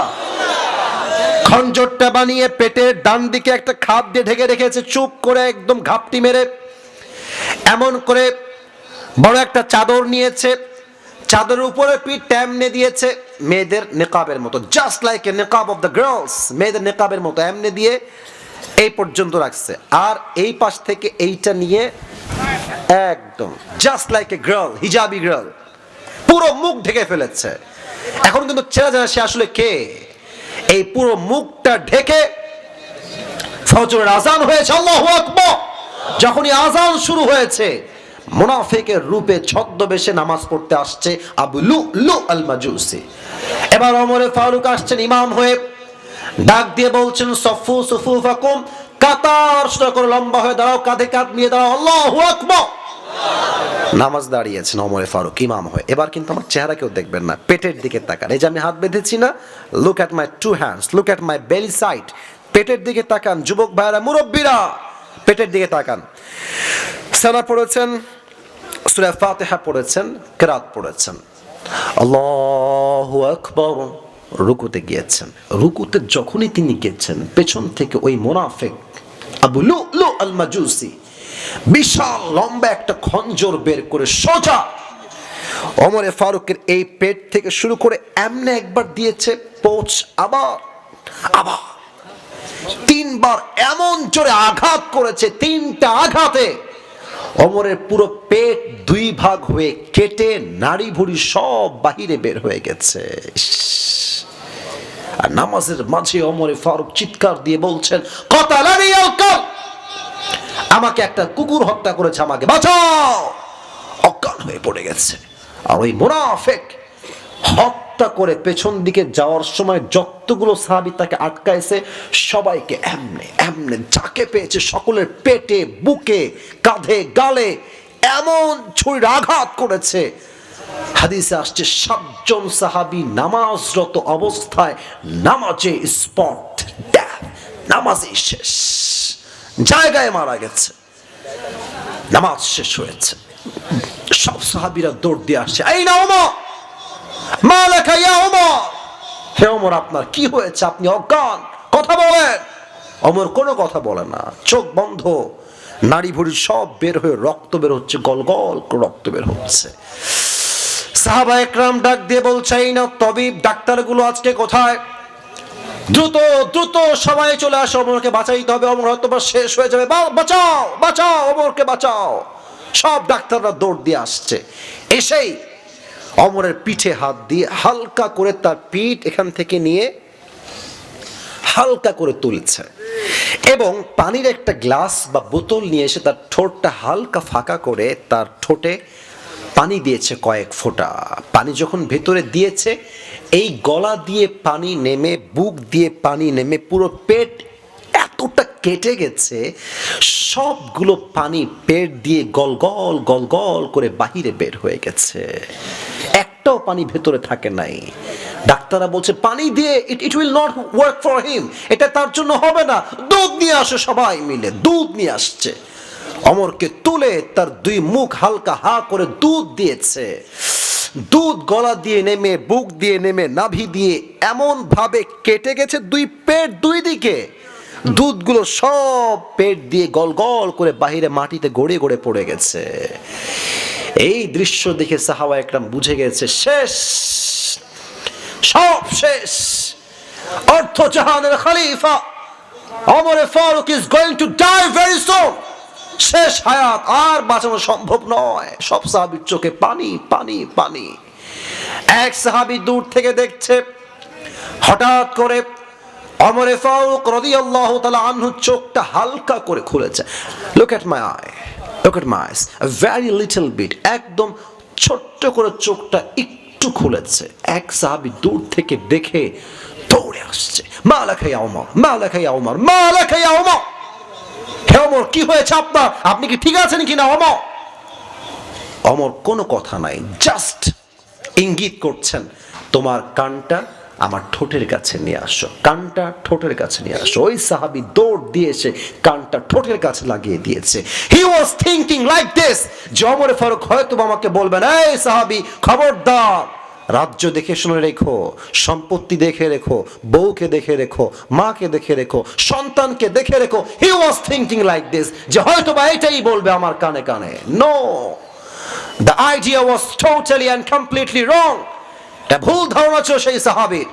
খঞ্জরটা বানিয়ে পেটের ডান দিকে একটা খাপ দিয়ে ঢেকে রেখেছে, চুপ করে একদম ঘাপটি মেরে। এমন করে বড় একটা চাদর নিয়েছে, চাদরের উপরে পিঠ টেমনে দিয়েছে, মেয়েদের নিকাবের মতো, just like a niqab of the girls, মেয়েদের নিকাবের মতো এমনি দিয়ে এই পর্যন্ত রাখছে। আর এই পাশ থেকে এইটা নিয়ে একদম just like a girl, hijabi girl, পুরো মুখ ঢেকে ফেলেছে। এখন কিন্তু চেনা যায় সে আসলে কে। এই পুরো মুখটা ঢেকে ফজরের আজান হয়েছে, আল্লাহু আকবার। যখনই আজান শুরু হয়েছে, মুনাফিকের রূপে ছদ্মবেশে নামাজ পড়তে আসছে আবু লুলু আল মাজুসি। এবার ওমর ফারুক আসছেন ইমাম হয়ে, ডাক দিয়ে বলছেন সফু সুফুফাকুম, কাতার সোজা করে লম্বা হয়ে দাঁড়াও, কাঁধে কাঁধ নিয়ে দাঁড়াও, আল্লাহু আকবার। নামাজ দাঁড়িয়েছেন ওমর ফারুক ইমাম হয়ে। এবার কিন্তু আমার চেহারা কেউ দেখবেন না, পেটের দিকে তাকান। এই যে আমি হাত বেঁধেছি না, look at my 2 hands, look at my বেলি সাইড। পেটের দিকে তাকান, যুবক ভাইরা, মুরব্বীরা, পেটের দিকে তাকান। সালাত পড়েছেন, সূরা ফাতিহা পড়েছেন, কিরাত পড়েছেন, আল্লাহু আকবার। রুকুতে গিয়েছেন, রুকুতে যখনই তিনি গেছেন, পেছন থেকে ওই মুনাফিক আবু লুলু আল মাজুসি বিশাল লম্বা একটা খঞ্জর বের করে সোজা ওমর ফারুকের এই পেট থেকে শুরু করে এমনি একবার দিয়েছে, পোঁচ, আবার আবার 3 বার এমন জোরে আঘাত করেছে, 3টা আঘাতে ওমরের পুরো পেট 2 ভাগ হয়ে কেটে নাড়ি ভুড়ি সব বাহিরে বের হয়ে গেছে। আর নামাজের মাঝে ওমর ফারুক চিৎকার দিয়ে বলছেন, কাতালানি আল কালব, আমাকে একটা কুকুর হত্যা করেছে, আমাকে বাঁচাও। অজ্ঞান হয়ে পড়ে গেছে। আর ওই মুনাফিক হত্যা করে পেছন দিকে যাওয়ার সময় যতগুলো সাহাবী তাকে আটকাইছে সবাইকে এমনে এমনে যাকে পেয়েছে সকলের পেটে, বুকে, কাঁধে, গালে এমন ছুরির আঘাত করেছে। হাদিসে আসছে 7 জন সাহাবী নামাজরত অবস্থায় নামাজে স্পট ডেথ, নামাজে শেষ, জায়গায় মারা গেছে। নামাজ শেষ হয়েছে, সব সাহাবীরা দৌড় দিয়ে আসছে, এই না ওমর, মালাকা ইয়া ওমর, হে ওমর আপনার কি হয়েছে, আপনি অজ্ঞান, কথা বলেন। ওমর কোনো কথা বলে না, চোখ বন্ধ, নাড়ি ভুড়ি সব বের হয়ে রক্ত বের হচ্ছে, গলগল রক্ত বের হচ্ছে। সাহাবা একরাম ডাক দিয়ে বলছে, এই না তবিব, ডাক্তারগুলো আজকে কোথায়? দ্রুত দ্রুত সবাই চলে আসো, ওমরকে বাঁচাইতে হবে, ওমর হয়তো শেষ হয়ে যাবে, বাঁচাও বাঁচাও, ওমরকে বাঁচাও। সব ডাক্তাররা দৌড় দিয়ে আসছে। এসেই ওমরের পিঠে হাত দিয়ে হালকা করে তার পিঠ এখান থেকে নিয়ে হালকা করে তুলছে এবং পানির একটা গ্লাস বা বোতল নিয়ে এসে তার ঠোঁটটা হালকা ফাঁকা করে তার ঠোঁটে পানি দিয়েছে কয়েক ফোঁটা। পানি যখন ভেতরে দিয়েছে, এই গলা দিয়ে পানি নেমে, বুক দিয়ে পানি নেমে পুরো পেট এতটা কেটে গেছে, সবগুলো পানি পেট দিয়ে গলগল গলগল করে বাহিরে বের হয়ে গেছে, একটাও পানি ভেতরে থাকে নাই। ডাক্তাররা বলছে পানি দিয়ে it will not work for him, এটা তার জন্য হবে না, দুধ নিয়ে আসে। সবাই মিলে দুধ নিয়ে আসছে, ওমরকে তুলে তার 2 মুখ হালকা হা করে দুধ দিয়েছে। দুধ গলা দিয়ে নেমে, বুক দিয়ে নেমে, নাভি দিয়ে এমন ভাবে কেটে গেছে 2 পেট 2 দিকে, দুধগুলো সব পেট দিয়ে গলগল করে বাহিরে মাটিতে গড়ে গড়ে পড়ে গেছে। এই দৃশ্য দেখে সাহাবা একরাম বুঝে গেছে শেষ, সব শেষ। অর্থ জাহানের খলিফা Omar Farooq is going to die very soon. শেষ হায়াত, আর বাঁচানো সম্ভব নয়। সব সাহাবীর চোখে পানি পানি পানি। এক সাহাবী দূর থেকে দেখছে, হঠাৎ করে ওমরে ফারুক রাদিয়াল্লাহু তাআলা আনহু চোখটা হালকা করে খুলেছে। Look at my eye, look at my eyes, a very little bit, একদম ছোট্ট করে চোখটা একটু খুলেছে। এক সাহাবী দূর থেকে দেখে দৌড়ে আসছে, মালাকা ইয়া ওমর, মালাকা ইয়া ওমর, মালাকা ইয়া ওমর। হে ওমর, কি হয়েছে আপনার? আপনি কি ঠিক আছেন কিনা ওমর? ওমর কোনো কথা নাই, জাস্ট ইঙ্গিত করছেন, তোমার কানটা আমার ঠোঁটের কাছে নিয়ে আসো, কানটা ঠোঁটের কাছে নিয়ে আসো। ওই সাহাবী দৌড় দিয়ে এসে কানটা ঠোঁটের কাছে লাগিয়ে দিয়েছে। হি ওয়াজ থিংকিং লাইক দিস, যে ওমরে ফারুক হয়তো আমাকে বলবেন, এই সাহাবী খবরদার, রাজ্য দেখে শুনে রেখো, সম্পত্তি দেখে রেখো, বউকে দেখে রেখো, মাকে দেখে রেখো, সন্তানকে দেখে রেখো। He was thinking like this, যে হয়তো বা এটাই বলবে আমার কানে কানে। No, the idea was totally and completely wrong. এটা ভুল ধারণা ছিল সেই সাহাবীর।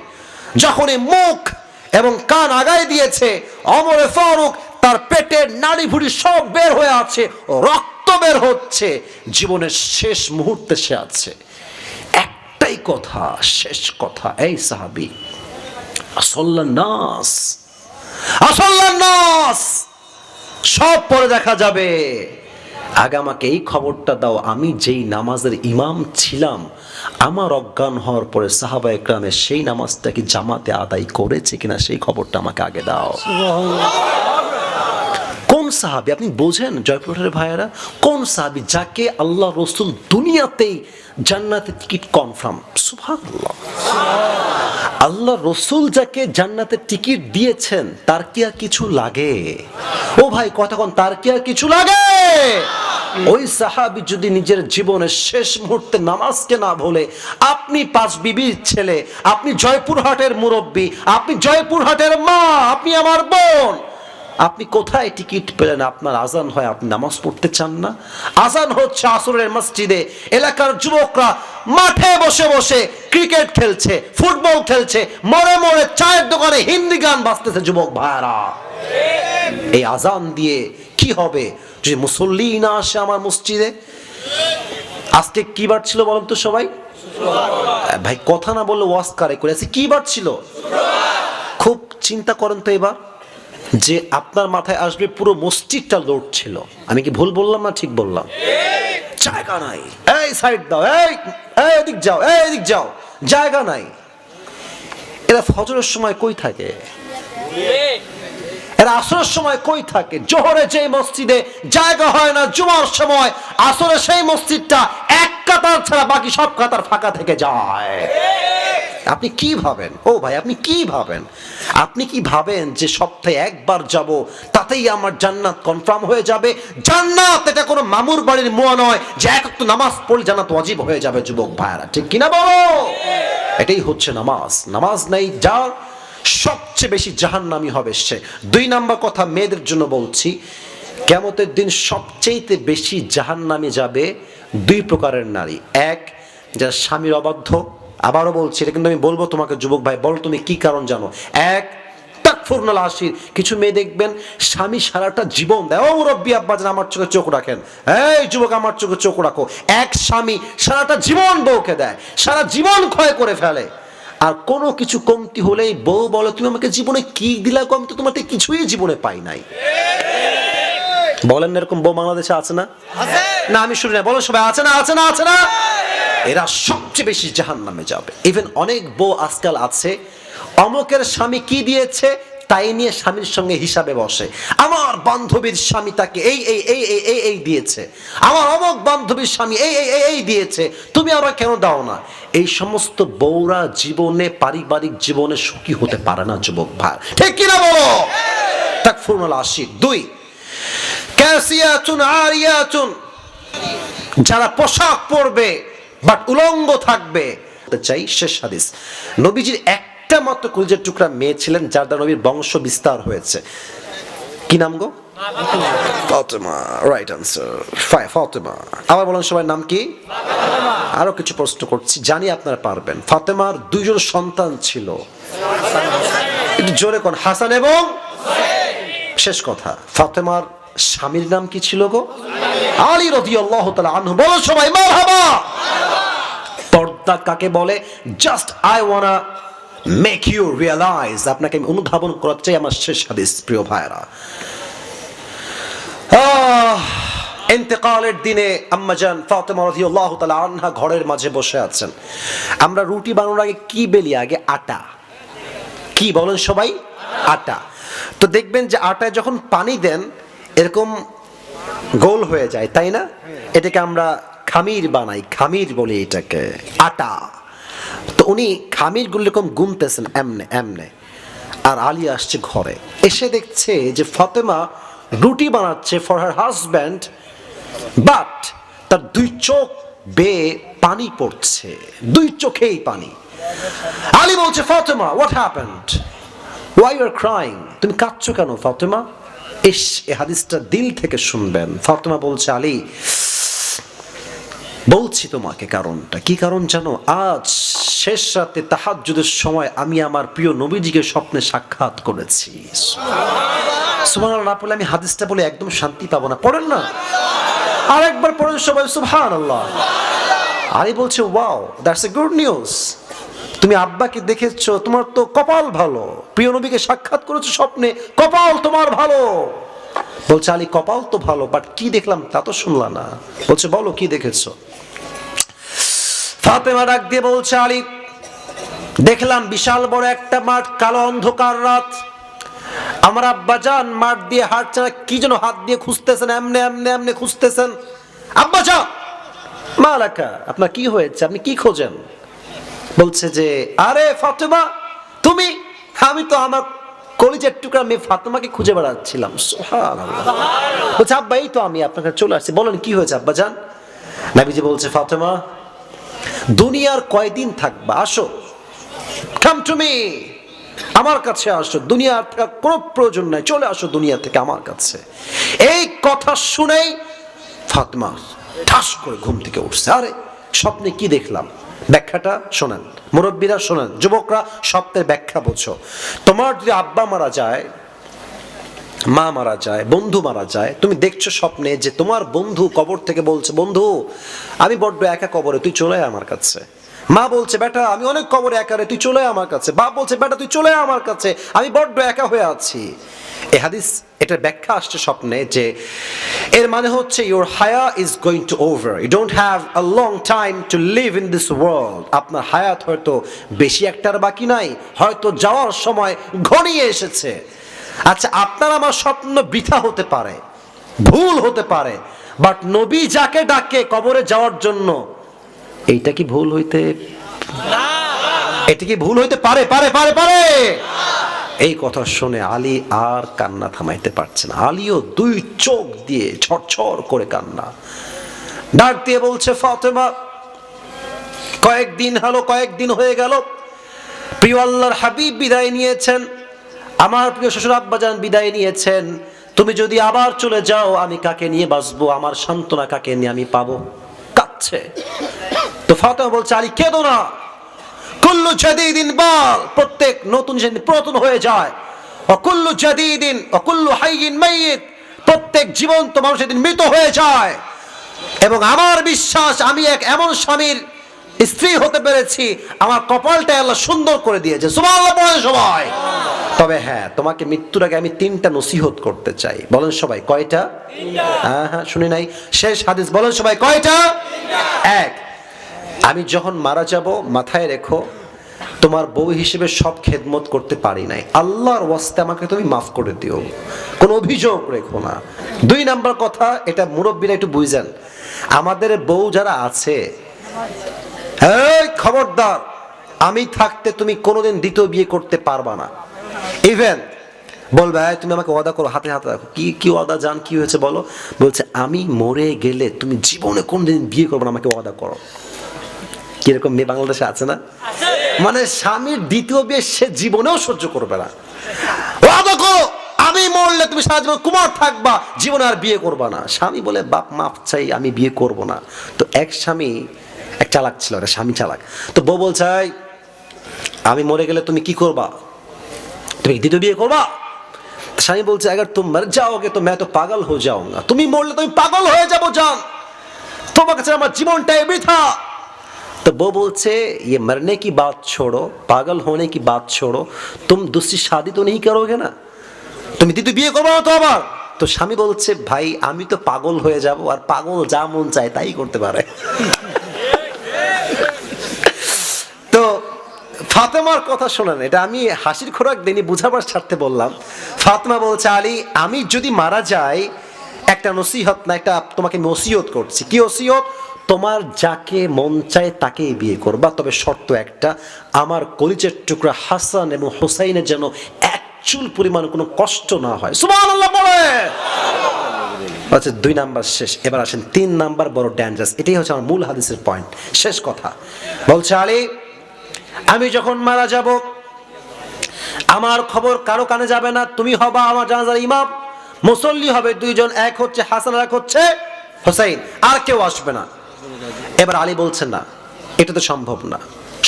যখনই মুখ এবং কান আগায় দিয়েছে, ওমরে ফারুক তার পেটের নাড়ি ভুড়ি সব বের হয়ে আছে, রক্ত বের হচ্ছে, জীবনের শেষ মুহূর্তে সে আছে। একটাই কথা, শেষ কথা, এই সাহাবী, আসল্লান নাস, আসল্লান নাস, সব পরে দেখা যাবে, আগে আমাকে এই খবরটা দাও, আমি যেই নামাজের ইমাম ছিলাম, আমার অজ্ঞান হওয়ার পরে সাহাবা একরামে সেই নামাজটা কি জামাতে আদায় করেছে কিনা সেই খবরটা আমাকে আগে দাও। কোন সাহাবী আপনি বোঝেন জয়পুরহাটের ভাইয়েরা? কোন সাহাবী যাকে আল্লাহ রসুল দুনিয়াতেই জান্নাতের টিকিট কনফার্ম? সুবহানাল্লাহ। আল্লাহ রসুল যাকে জান্নাতের টিকিট দিয়েছেন, তার কি আর কিছু লাগে? ও ভাই কতক্ষণ, তার কি আর কিছু লাগে? ওই সাহাবী যদি নিজের জীবনের শেষ মুহূর্তে নামাজকে না ভুলে, আপনি পাঁচ বিবির ছেলে, আপনি জয়পুরহাটের মুরব্বী, আপনি জয়পুরহাটের মা, আপনি আমার বোন, আপনি কোথায় টিকিট পেলেন? আপনার আজান হয়, আপনি নামাজ পড়তে চান না? আজান হচ্ছে আসরের মসজিদে, এলাকার যুবকরা মাঠে বসে বসে ক্রিকেট খেলছে, ফুটবল খেলছে, মরে মরে চায়ের দোকানে হিন্দি গান বাজতেছে যুবক ভাইরা। এই আজান দিয়ে কি হবে যদি মুসল্লি না আসে আমার মসজিদে? আজকে কি বার ছিল বলেন তো সবাই? ভাই কথা না বললে ওয়াজ কারে করে আছে? কি বার ছিল? খুব চিন্তা করেন তো এবার, যে আপনার মাথায় আসবে পুরো মসজিদটা লোড ছিল। আমি কি ভুল বললাম না ঠিক বললাম? জায়গা নাই, এই সাইড দাও, এই এদিক যাও, এই এদিক যাও, জায়গা নাই। এরা ফজরের সময় কই থাকে? এরা আসরের সময় কই থাকে? জোহরে যে মসজিদে জায়গা হয় না জুমার সময়, আসরে সেই মসজিদটা এক কাতার ছাড়া বাকি সব কাতার ফাঁকা থেকে যায়। আপনি কি ভাবেন? ও ভাই আপনি কি ভাবেন? আপনি কি ভাবেন যে সপ্তাহে একবার যাব তাতেই আমার জান্নাত কনফার্ম হয়ে যাবে? জান্নাত এটা কোনো মামুর বাড়ির মুয়া নয় যে এক ওয়াক্ত নামাজ পড়লে জান্নাত ওয়াজিব হয়ে যাবে যুবক ভাইরা, ঠিক কিনা বলো? এটাই হচ্ছে নামাজ। নামাজ নেই যার, সবচেয়ে বেশি জাহান্নামী হবে সে। দুই নাম্বার কথা মেয়েদের জন্য বলছি, কিয়ামতের দিন সবচেয়ে বেশি জাহান্নামে যাবে দুই প্রকারের নারী। এক, যারা স্বামীর অবাধ্য। আবারও বলছি, এটা কিন্তু আমি বলবো তোমাকে যুবক ভাই, বলো তুমি কি কারণ জানো? এক, তাকফুরনাল আশির, কিছু মেয়ে দেখবেন স্বামী সারাটা জীবন দেয়, ও মুরব্বী আব্বাজান আমার চোখে চোখ রাখেন, এই যুবক আমার চোখে চোখ রাখো। এক স্বামী সারাটা জীবন বউকে দেয়, সারা জীবন ক্ষয় করে ফেলে, আর কোনো কিছু কমতি হলেই বউ বলে তুমি আমাকে জীবনে কি দিলা গো, আমি তো তোমাকে কিছুই জীবনে পাই নাই। বলেন এরকম বউ বাংলাদেশে আছে না? না আমি শুনি না, বলো সবাই আছে না? আছে না? আছে না? এরা সবচেয়ে বেশি জাহান্নামে যাবে। ইভেন অনেক বউ আজকাল আছে, অমুকের স্বামী কি দিয়েছে তাই নিয়ে স্বামীর সঙ্গে হিসাবে বসে। আমার বান্ধবীর স্বামী তাকে এই এই এই এই এই এই দিয়েছে, আমার অমুক বান্ধবীর স্বামী এই এই এই এই দিয়েছে, তুমি আবার কেন দাও না? এই সমস্ত বউরা জীবনে, পারিবারিক জীবনে সুখী হতে পারে না যুবক ভাই, ঠিক কিনা বলো? তাকফুরুল আশির। দুই, কাসিয়াতুন আরিয়াতুন, যারা পোশাক পরবে বাট উলঙ্গ থাকবে। চাই শেষ হাদিস, নবীজির একটা মাত্র কলিজার টুকরা মেয়ে ছিলেন যার দ্বারা নবীর বংশ বিস্তার হয়েছে। কি নাম গো? ফাতেমা। Right answer, Fatema. আবার বলেন সবাই নাম কি? আরো কিছু প্রশ্ন করছি, জানি আপনারা পারবেন। ফাতেমার দুইজন সন্তান ছিল, একটু জোরে কোন? হাসান এবং শেষ কথা, ফাতেমার স্বামীর নাম কি ছিল গো? আলী রাদিয়াল্লাহু তাআলা আনহু। বলো সবাই মারহাবা। পর্দা কাকে বলে? Just I wanna make you realise, আপনাকে আমি অনুধাবন করাতে চাই আমার শেষ হাদিস প্রিয় ভাইরা। ইন্তেকালের দিনে আম্মাজান ফাতেমা রাদিয়াল্লাহু তাআলা আনহা ঘরের মাঝে বসে আছেন। আমরা রুটি বানানোর আগে কি বেলি? আগে আটা। কি বলেন সবাই? আটা। তো দেখবেন যে আটায় যখন পানি দেন এরকম গোল হয়ে যায়, তাই না? এটাকে আমরা খামির বানাই, খামির বলি এটাকে, আটা। তো উনি খামির গুলো এরকম গুনতেছেন এমনে এমনে। আর আলী আসছে ঘরে, এসে দেখছে যে ফাতেমা রুটি বানাচ্ছে ফর হার হাজব্যান্ড, বাট তার দুই চোখ বেয়ে পানি পড়ছে, দুই চোখেই পানি। আলী বলছে, Fatema what happened, why you are crying, তুমি কাঁদছো কেন ফাতেমা? এই হাদিসটা দিল থেকে শুনবেন। ফাতেমা বলছে, আলী বলছি তোমাকে কারণটা। কি কারণ জানো? আজ শেষ রাতে তাহাজ্জুদের সময় আমি আমার প্রিয় নবীজিকে স্বপ্নে সাক্ষাৎ করেছি। সুবহানাল্লাহ না পড়লে আমি হাদিসটা বলে একদম শান্তি পাবো না। পড়েন না, আরেকবার পড়েন সবাই সুবহানাল্লাহ। আলী বলছে, wow that's a good news, তুমি আব্বাকে দেখেছো, তোমার তো কপাল ভালো, প্রিয় নবীকে সাক্ষাৎ করেছো স্বপ্নে, কপাল তোমার ভালো। বলছে, আলী কপাল তো ভালো, বাট কি দেখলাম তা তো শুনলাম না। বলছে, বলো কি দেখেছো? ফাতেমা ডাক দিয়ে বলছে, আলী দেখলাম বিশাল বড় একটা মাঠ, কালো অন্ধকার রাত, আমার আব্বাজান মাঠ দিয়ে হাঁটছেন, কি যেন হাত দিয়ে খুঁজতেছেন, এমনে এমনে এমনে খুঁজতেছেন। আব্বাজান মালাকা, আপনার কি হয়েছে, আপনি কি খোঁজেন? বলছে যে, আরে ফাতেমা তুমি, আমি তো আমার কলিজার টুকরা মেয়ে ফাতেমাকে খুঁজে বেড়াচ্ছিলাম। সুবহানাল্লাহ। বলছে, আব্বা এই তো আমি আপনার কাছে চলে আসছি, বলেন কি হয়েছে আব্বাজান? নবীজি বলছে, ফাতেমা দুনিয়ার কয়দিন থাকবা, আসো, কাম টু মি, আমার কাছে আসো, দুনিয়ার থাকার কোনো প্রয়োজন নাই, চলে আসো দুনিয়া থেকে আমার কাছে। এই কথা শুনেই ফাতেমা ঠাস করে ঘুম থেকে উঠছে। আরে স্বপ্নে কি দেখলাম, ব্যাখ্যাটা শোনেন, মুরব্বীরা শোনেন, যুবকরা স্বপ্নের ব্যাখ্যা বোঝো। তোমার যদি আব্বা মারা যায়, মা মারা যায়, বন্ধু মারা যায়, তুমি দেখছো স্বপ্নে যে তোমার বন্ধু কবর থেকে বলছে, বন্ধু আমি বড্ড একা কবরে, তুই চলে আয় আমার কাছে। মা বলছে, বেটা আমি অনেক কবরে একা রে, তুই চলে আয় আমার কাছে। বাপ বলছে, বেটা তুই চলে আয় আমার কাছে, আমি বড্ড একা হয়ে আছি। এই হাদিস এটার ব্যাখ্যা আসছে স্বপ্নে যে এর মানে হচ্ছে ইউর হায়া is going to over, you don't have a long time to live in this world. আপনার হায়াত হয়তো বেশি একটার বাকি নাই, হয়তো যাওয়ার সময় ঘনিয়ে এসেছে। আচ্ছা, আপনার আমার স্বপ্ন বৃথা হতে পারে, ভুল হতে পারে, বাট নবী যাকে ডাকে কবরে যাওয়ার জন্য, এইটা কি ভুল হইতে, এটা কি ভুল হইতে পারে? পারে পারে পারে। এই কথা শুনে আলী আর কান্না থামাইতে পারছে না। আলীও দুই চোখ দিয়ে ছড়ছড় করে কান্না। ডাক দিয়ে বলছে, ফাতেমা কয়েকদিন হয়ে গেল, প্রিয় আল্লাহর হাবিব বিদায় নিয়েছেন, আমার প্রিয় শ্বশুর আব্বাজান বিদায় নিয়েছেন, তুমি যদি আবার চলে যাও আমি কাকে নিয়ে বাঁচবো, আমার সান্ত্বনা কাকে নিয়ে আমি পাবো? কাঁদছে। তো ফাতেমা বলছে, আলী কেঁদো না, কুল্লু জাদীদিন বাল, প্রত্যেক নতুন জিনিস পুরাতন হয়ে যায়, অকুল্লু জাদীদিন অকুল্লু হাইয়িন মাইয়িত, প্রত্যেক জীবন্ত মানুষ একদিন মৃত হয়ে যায়। এবং আমার বিশ্বাস আমি এক এমন স্বামীর স্ত্রী হতে পেরেছি, আমার কপালটা আল্লাহ সুন্দর করে দিয়েছে। সুবহানাল্লাহ বলেন সবাই। তবে হ্যাঁ, তোমাকে মৃত্যুর আগে আমি 3টা নসিহত করতে চাই। বলেন সবাই কয়টা? হ্যাঁ শুনি নাই, শেষ হাদিস, বলেন সবাই কয়টা? 1, আমি যখন মারা যাব মাথায় রেখো, তোমার বউ হিসেবে সব খেদমত করতে পারি নাই, আল্লাহর ওয়াস্তে আমাকে তুমি মাফ করে দিও, কোনো অভিযোগ রেখো না। 2 নাম্বার কথা, এটা মুরব্বীরা একটু বুঝেন, আমাদের বউ যারা আছে, এই খবরদার, আমি থাকতে তুমি কোনোদিন দ্বিতীয় বিয়ে করতে পারবা না। ইভেন বলবে, তুমি আমাকে ওয়াদা করো, হাতে হাতে রাখো। কি ওয়াদা জান, কি হয়েছে বলো? বলছে, আমি মরে গেলে তুমি জীবনে কোনদিন বিয়ে করবে না, আমাকে ওয়াদা করো। কিরকম মেয়ে বাংলাদেশে আছে না, মানে স্বামীর দ্বিতীয় বিয়ে সে জীবনেও সহ্য করবে না, ওয়াদা করো আমি মরলে তুমি সারা জীবন কুমার থাকবা, জীবনে আর বিয়ে করবা না। স্বামী বলে, বাপ মাফ চাই, আমি বিয়ে করব না। তো এক স্বামী, এক চালাক ছিল, একটা স্বামী চালাক। তো বউ বলছে, আমি মরে গেলে তুমি কি করবা, তুমি দ্বিতীয় বিয়ে করবা? স্বামী বলছে अगर तुम मर जाओगे तो मैं तो पागल हो जाऊंगा, তুমি মরলে তো আমি পাগল হয়ে যাব জান, তোমার কাছে আমার জীবনটাই বৃথা। तो वो बोलছে ये मरने की बात छोड़ो, पागल होने की बात छोड़ो, तुम दूसरी शादी तो नहीं करोगे ना, তুমি দ্বিতীয় বিয়ে করবে না তো আবার? তো স্বামী বলছে ভাই আমি তো পাগল হয়ে যাব, আর পাগল যা মন চায় তাই করতে পারে। তো ফাতেমার কথা শোনেন, এটা আমি হাসির খোরাক দিনই বুঝাবার স্বার্থে বললাম। ফাতেমা বলছে আলী আমি যদি মারা যাই একটা নসিহত না, একটা তোমাকে আমি ওসিয়ত করছি। কি ওসিয়ত? তোমার যাকে মন চায় তাকেই বিয়ে করবা, তবে শর্ত একটা, আমার কলিজার টুকরা হাসান এবং হোসাইনের যেন এক চুল পরিমাণ কোনো কষ্ট না হয়। সুবহানাল্লাহ বলে। আচ্ছা 2 নাম্বার শেষ, এবার আসেন 3 নাম্বার বড় ডেঞ্জারাস। এটাই হচ্ছে আমার মূল হাদিসের পয়েন্ট, শেষ কথা। বলছে আলী আমি যখন মারা যাব আমার খবর কারো কানে যাবে না, তুমি হবা আমার জানাজার ইমাম, মুসল্লি হবে 2 জন, এক হচ্ছে হাসান আর এক হচ্ছে হোসেন, আর কেউ আসবে না। এবার আলী বলছেন না এটা তো সম্ভব না,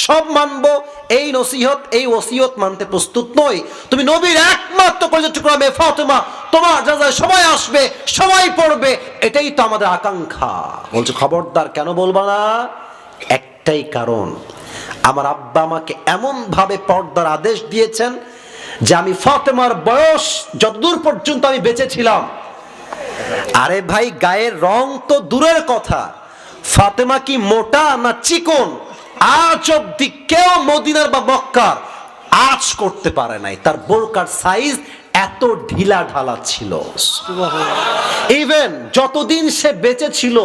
সব মানবো, এই নসিহত এই ওসিয়ত মানতে প্রস্তুত নই, তুমি নবীর একমাত্র কলিজার টুকরা মেয়ে ফাতেমা, তোমার জানাজায় সবাই আসবে সবাই পড়বে, এটাই তো আমাদের আকাঙ্ক্ষা। বলছে খবরদার, কেন বলবা না? একটাই কারণ, আমার আব্বা আমাকে এমন ভাবে পর্দার আদেশ দিয়েছেন যে আমি ফাতেমার বয়স যতদূর পর্যন্ত আমি বেঁচে ছিলাম, আরে ভাই গায়ের রং তো দূরের কথা, ফাতেমা কি মোটা না চিকন আজ অব্দি কেউ মদিনার বা মক্কার আজ করতে পারে নাই। তার বোরকার সাইজ এত ঢিলা ঢালা ছিল, ইভেন যতদিন সে বেঁচে ছিল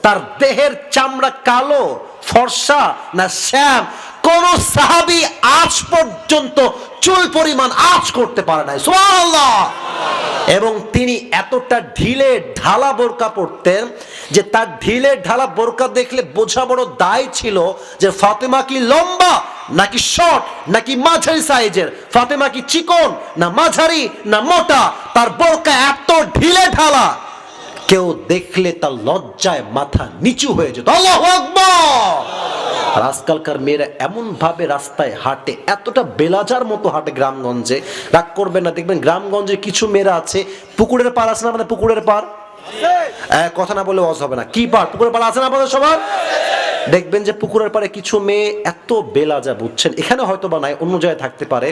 তার দেহের চামড়া কালো ফর্সা না শ্যাম কোন সাহাবী আজ পর্যন্ত চুল পরিমাণ আজ করতে পারে নাই। সুবহানাল্লাহ। এবং তিনি এতটা ঢিলে ঢালা বোরকা পরতেন যে তার ঢিলে ঢালা বোরকা দেখলে বোঝা বড় দায় ছিল যে ফাতেমা কি লম্বা নাকি শর্ট নাকি মাঝারি সাইজের, ফাতেমা কি চিকন না মাঝারি না মোটা, তার বোরকা এত ঢিলে ঢালা কেউ দেখলে তার লজ্জায় মাথা নিচু হয়ে যেত। আল্লাহু আকবার। আর আজকালকার মেয়েরা এমন ভাবে রাস্তায় হাঁটে, এতটা বেলাজার মতো হাঁটে গ্রামগঞ্জে, রাগ করবেন না, দেখবেন গ্রামগঞ্জে কিছু মেয়েরা আছে, পুকুরের পার আছে না, মানে পুকুরের পার, কথা না বলে ওয়াজ হবে না, কি পার, পুকুরের পার আছে না আপনাদের সবার? দেখবেন যে পুকুরের পারে কিছু মেয়ে এত বেলাজা, বুঝছেন, এখানে হয়তো বা নাই, অন্য জায়গায় থাকতে পারে,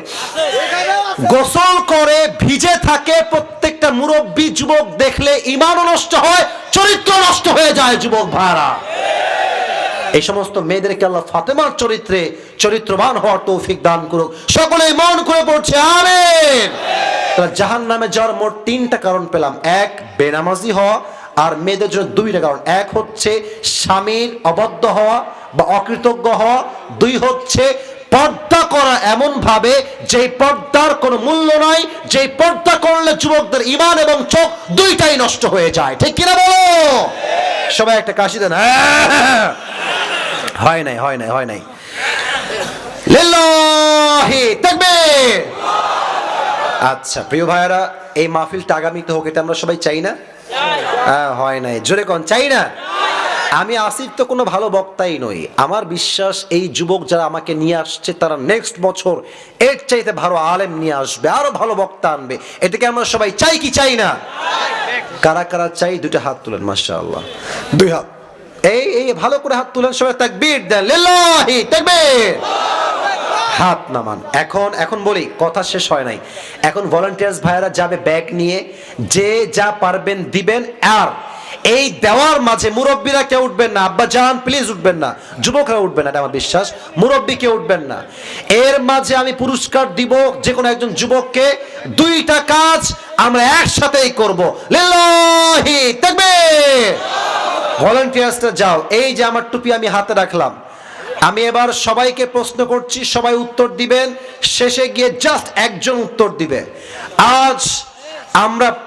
গোসল করে ভিজে থাকে, প্রত্যেকটা মুরব্বী যুবক দেখলে ঈমানও নষ্ট হয়, চরিত্র নষ্ট হয়ে যায় যুবক ভাইরা। এই সমস্ত মেয়েদেরকে আল্লাহ ফাতেমার চরিত্রে চরিত্রবান হওয়ার তৌফিক দান করুক, সকলে মন করে পড়ছে আমিন। তাহলে জাহান্নামে যাওয়ার মোট 3টা কারণ পেলাম, 1 বেনামাজি হওয়া, আর মেয়েদের জন্য 2টা কারণ, 1 হচ্ছে স্বামীর অবাধ্য হওয়া বা অকৃতজ্ঞ হওয়া, 2 হচ্ছে পর্দা করা এমন ভাবে যে পর্দার কোনো মূল্য নাই, যে পর্দা করলে যুবকদের ঈমান এবং চোখ 2টাই নষ্ট হয়ে যায়। ঠিক কিনা বলো? সবাই একটা কাশি দেন। হয় নাই হয় নাই হয় নাই। লিল্লাহি তাকবীর। আচ্ছা প্রিয় ভাইরা, এই মাহফিলটা আগামীতে হোক, এটা আমরা সবাই চাই না? হয় নাই, জোরে কোন চাই না? আমি আসিফ তো কোনো ভালো বক্তাই নই, আমার বিশ্বাস এই যুবক যারা আমাকে নিয়ে আসছে তারা নেক্সট বছর এর চাইতে ভালো আলেম নিয়ে আসবে, আরো ভালো বক্তা আনবে। এটাকে আমরা সবাই চাই কি চাই না? কারা কারা চাই 2টা হাত তুলেন, মাশাআল্লাহ, 2 হাত, এই ভালো করে হাত তুলেন, সবাই তাকবীর দেন, লিল্লাহি তাকবীর, হাত নামান। এখন বলি, কথা শেষ হয় নাই, এখন ভলান্টিয়ার্স ভাইরা যাবে ব্যাগ নিয়ে, যে যা পারবেন দিবেন, আর এই দেওয়ার মাঝে মুরব্বীরা কেউ উঠবেন না, আব্বা জান প্লিজ উঠবেন না, যুবকরা উঠবেন না, এটা আমার বিশ্বাস, মুরব্বী কেউ উঠবেন না। এর মাঝে আমি পুরস্কার দিব যে কোনো একজন যুবককে, 2টা কাজ আমরা একসাথেই করব, লিল্লাহি তাকবীর। ভলান্টিয়ার্সরা যাও, এই যে আমার টুপি আমি হাতে রাখলাম, আমি এবার সবাইকে প্রশ্ন করছি, সবাই উত্তর দিবেন, শেষে গিয়ে জাস্ট একজন উত্তর দিবে। আজ আমরা